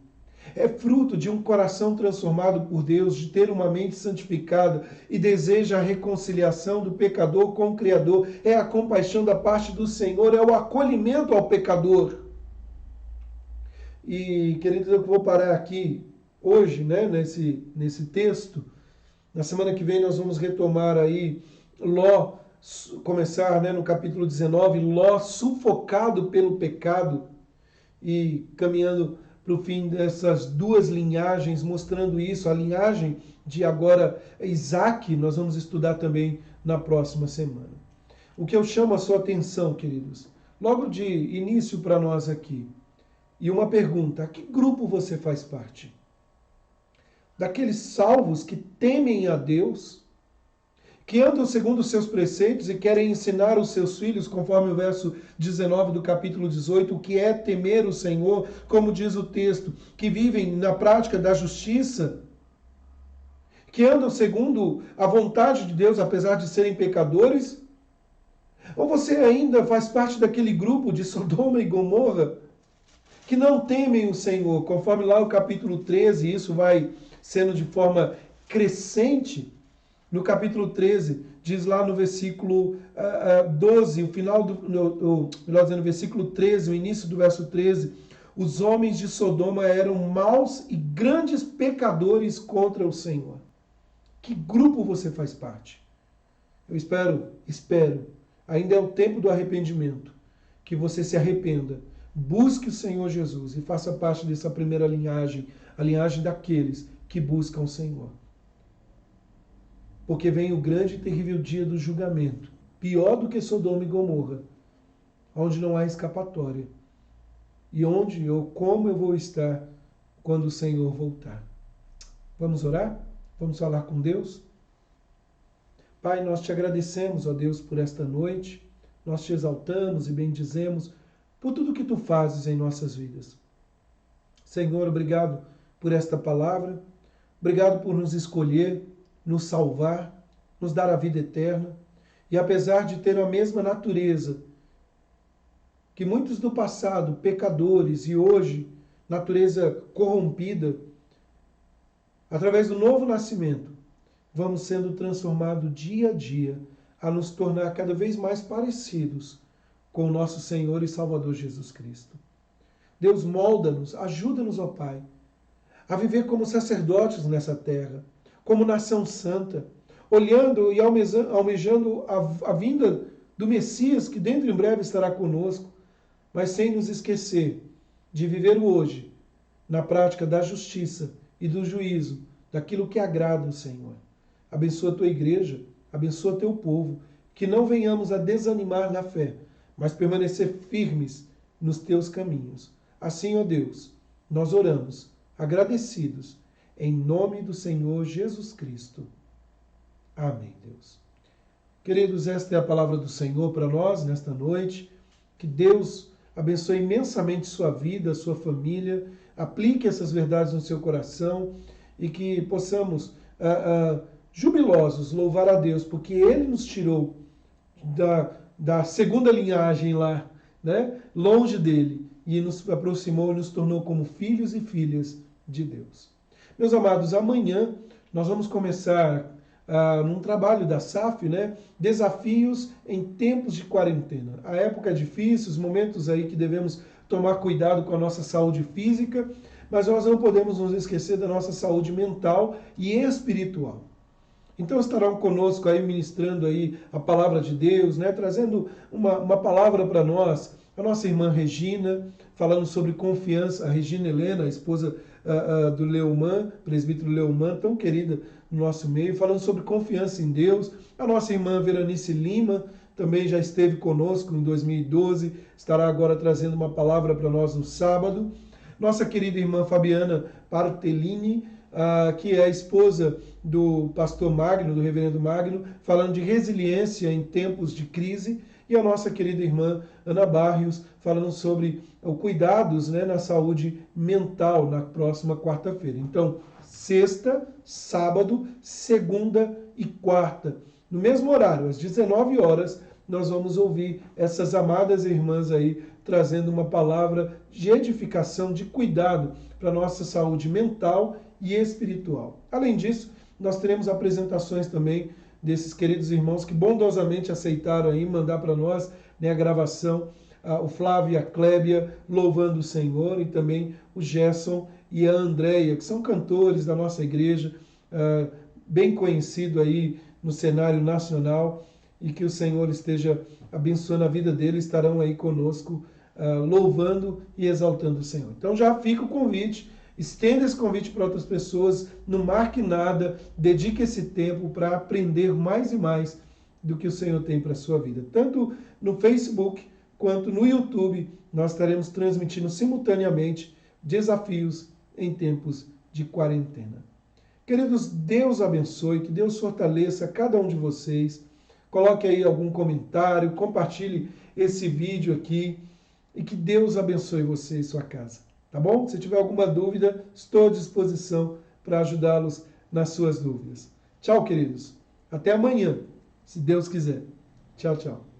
É fruto de um coração transformado por Deus, de ter uma mente santificada e deseja a reconciliação do pecador com o Criador. É a compaixão da parte do Senhor, é o acolhimento ao pecador. E, queridos, eu vou parar aqui hoje, nesse texto. Na semana que vem nós vamos retomar aí Ló, começar no capítulo 19, Ló sufocado pelo pecado e caminhando para o fim dessas duas linhagens, mostrando isso, a linhagem de agora Isaac, nós vamos estudar também na próxima semana. O que eu chamo a sua atenção, queridos, logo de início para nós aqui, e uma pergunta: a que grupo você faz parte? Daqueles salvos que temem a Deus que andam segundo os seus preceitos e querem ensinar os seus filhos, conforme o verso 19 do capítulo 18, o que é temer o Senhor, como diz o texto, que vivem na prática da justiça, que andam segundo a vontade de Deus, apesar de serem pecadores? Ou você ainda faz parte daquele grupo de Sodoma e Gomorra que não temem o Senhor, conforme lá o capítulo 13, isso vai sendo de forma crescente. No capítulo 13, diz lá no versículo 12, o final melhor dizendo, no versículo 13, o início do verso 13, os homens de Sodoma eram maus e grandes pecadores contra o Senhor. Que grupo você faz parte? Eu espero, ainda é o tempo do arrependimento, que você se arrependa, busque o Senhor Jesus e faça parte dessa primeira linhagem, a linhagem daqueles que buscam o Senhor. Porque vem o grande e terrível dia do julgamento, pior do que Sodoma e Gomorra, onde não há escapatória. E onde ou como eu vou estar quando o Senhor voltar. Vamos orar? Vamos falar com Deus? Pai, nós te agradecemos, ó Deus, por esta noite. Nós te exaltamos e bendizemos por tudo que tu fazes em nossas vidas. Senhor, obrigado por esta palavra. Obrigado por nos escolher, nos salvar, nos dar a vida eterna. E apesar de ter a mesma natureza que muitos do passado, pecadores, e hoje, natureza corrompida, através do novo nascimento, vamos sendo transformados dia a dia a nos tornar cada vez mais parecidos com o nosso Senhor e Salvador Jesus Cristo. Deus, molda-nos, ajuda-nos, ó Pai, a viver como sacerdotes nessa terra, como nação santa, olhando e almejando a vinda do Messias, que dentro em breve estará conosco, mas sem nos esquecer de viver o hoje na prática da justiça e do juízo, daquilo que agrada o Senhor. Abençoa a tua igreja, abençoa teu povo, que não venhamos a desanimar na fé, mas permanecer firmes nos teus caminhos. Assim, ó Deus, nós oramos, agradecidos, em nome do Senhor Jesus Cristo. Amém, Deus. Queridos, esta é a palavra do Senhor para nós nesta noite. Que Deus abençoe imensamente sua vida, sua família, aplique essas verdades no seu coração e que possamos, jubilosos, louvar a Deus, porque Ele nos tirou da segunda linhagem lá, né, longe dele, e nos aproximou e nos tornou como filhos e filhas de Deus. Meus amados, amanhã nós vamos começar num trabalho da SAF, né, desafios em tempos de quarentena. A época é difícil, os momentos aí que devemos tomar cuidado com a nossa saúde física, mas nós não podemos nos esquecer da nossa saúde mental e espiritual. Então estarão conosco aí ministrando aí a palavra de Deus, né, trazendo uma palavra para nós, a nossa irmã Regina, falando sobre confiança, a Regina Helena, a esposa do Leoman, presbítero Leoman, tão querida no nosso meio, falando sobre confiança em Deus. A nossa irmã Veranice Lima também já esteve conosco em 2012, estará agora trazendo uma palavra para nós no sábado. Nossa querida irmã Fabiana Partellini, que é a esposa do pastor Magno, do reverendo Magno, falando de resiliência em tempos de crise. E a nossa querida irmã Ana Barrios, falando sobre os cuidados, né, na saúde mental na próxima quarta-feira. Então, sexta, sábado, segunda e quarta, no mesmo horário, às 19 horas, nós vamos ouvir essas amadas irmãs aí trazendo uma palavra de edificação, de cuidado para a nossa saúde mental e espiritual. Além disso, nós teremos apresentações também desses queridos irmãos que bondosamente aceitaram aí mandar para nós, né, a gravação, o Flávio e a Clébia louvando o Senhor, e também o Gerson e a Andréia, que são cantores da nossa igreja, bem conhecido aí no cenário nacional, e que o Senhor esteja abençoando a vida deles, estarão aí conosco louvando e exaltando o Senhor. Então já fica o convite. Estenda esse convite para outras pessoas, não marque nada, dedique esse tempo para aprender mais e mais do que o Senhor tem para a sua vida. Tanto no Facebook quanto no YouTube, nós estaremos transmitindo simultaneamente desafios em tempos de quarentena. Queridos, Deus abençoe, que Deus fortaleça cada um de vocês. Coloque aí algum comentário, compartilhe esse vídeo aqui e que Deus abençoe você e sua casa. Tá bom? Se tiver alguma dúvida, estou à disposição para ajudá-los nas suas dúvidas. Tchau, queridos. Até amanhã, se Deus quiser. Tchau, tchau.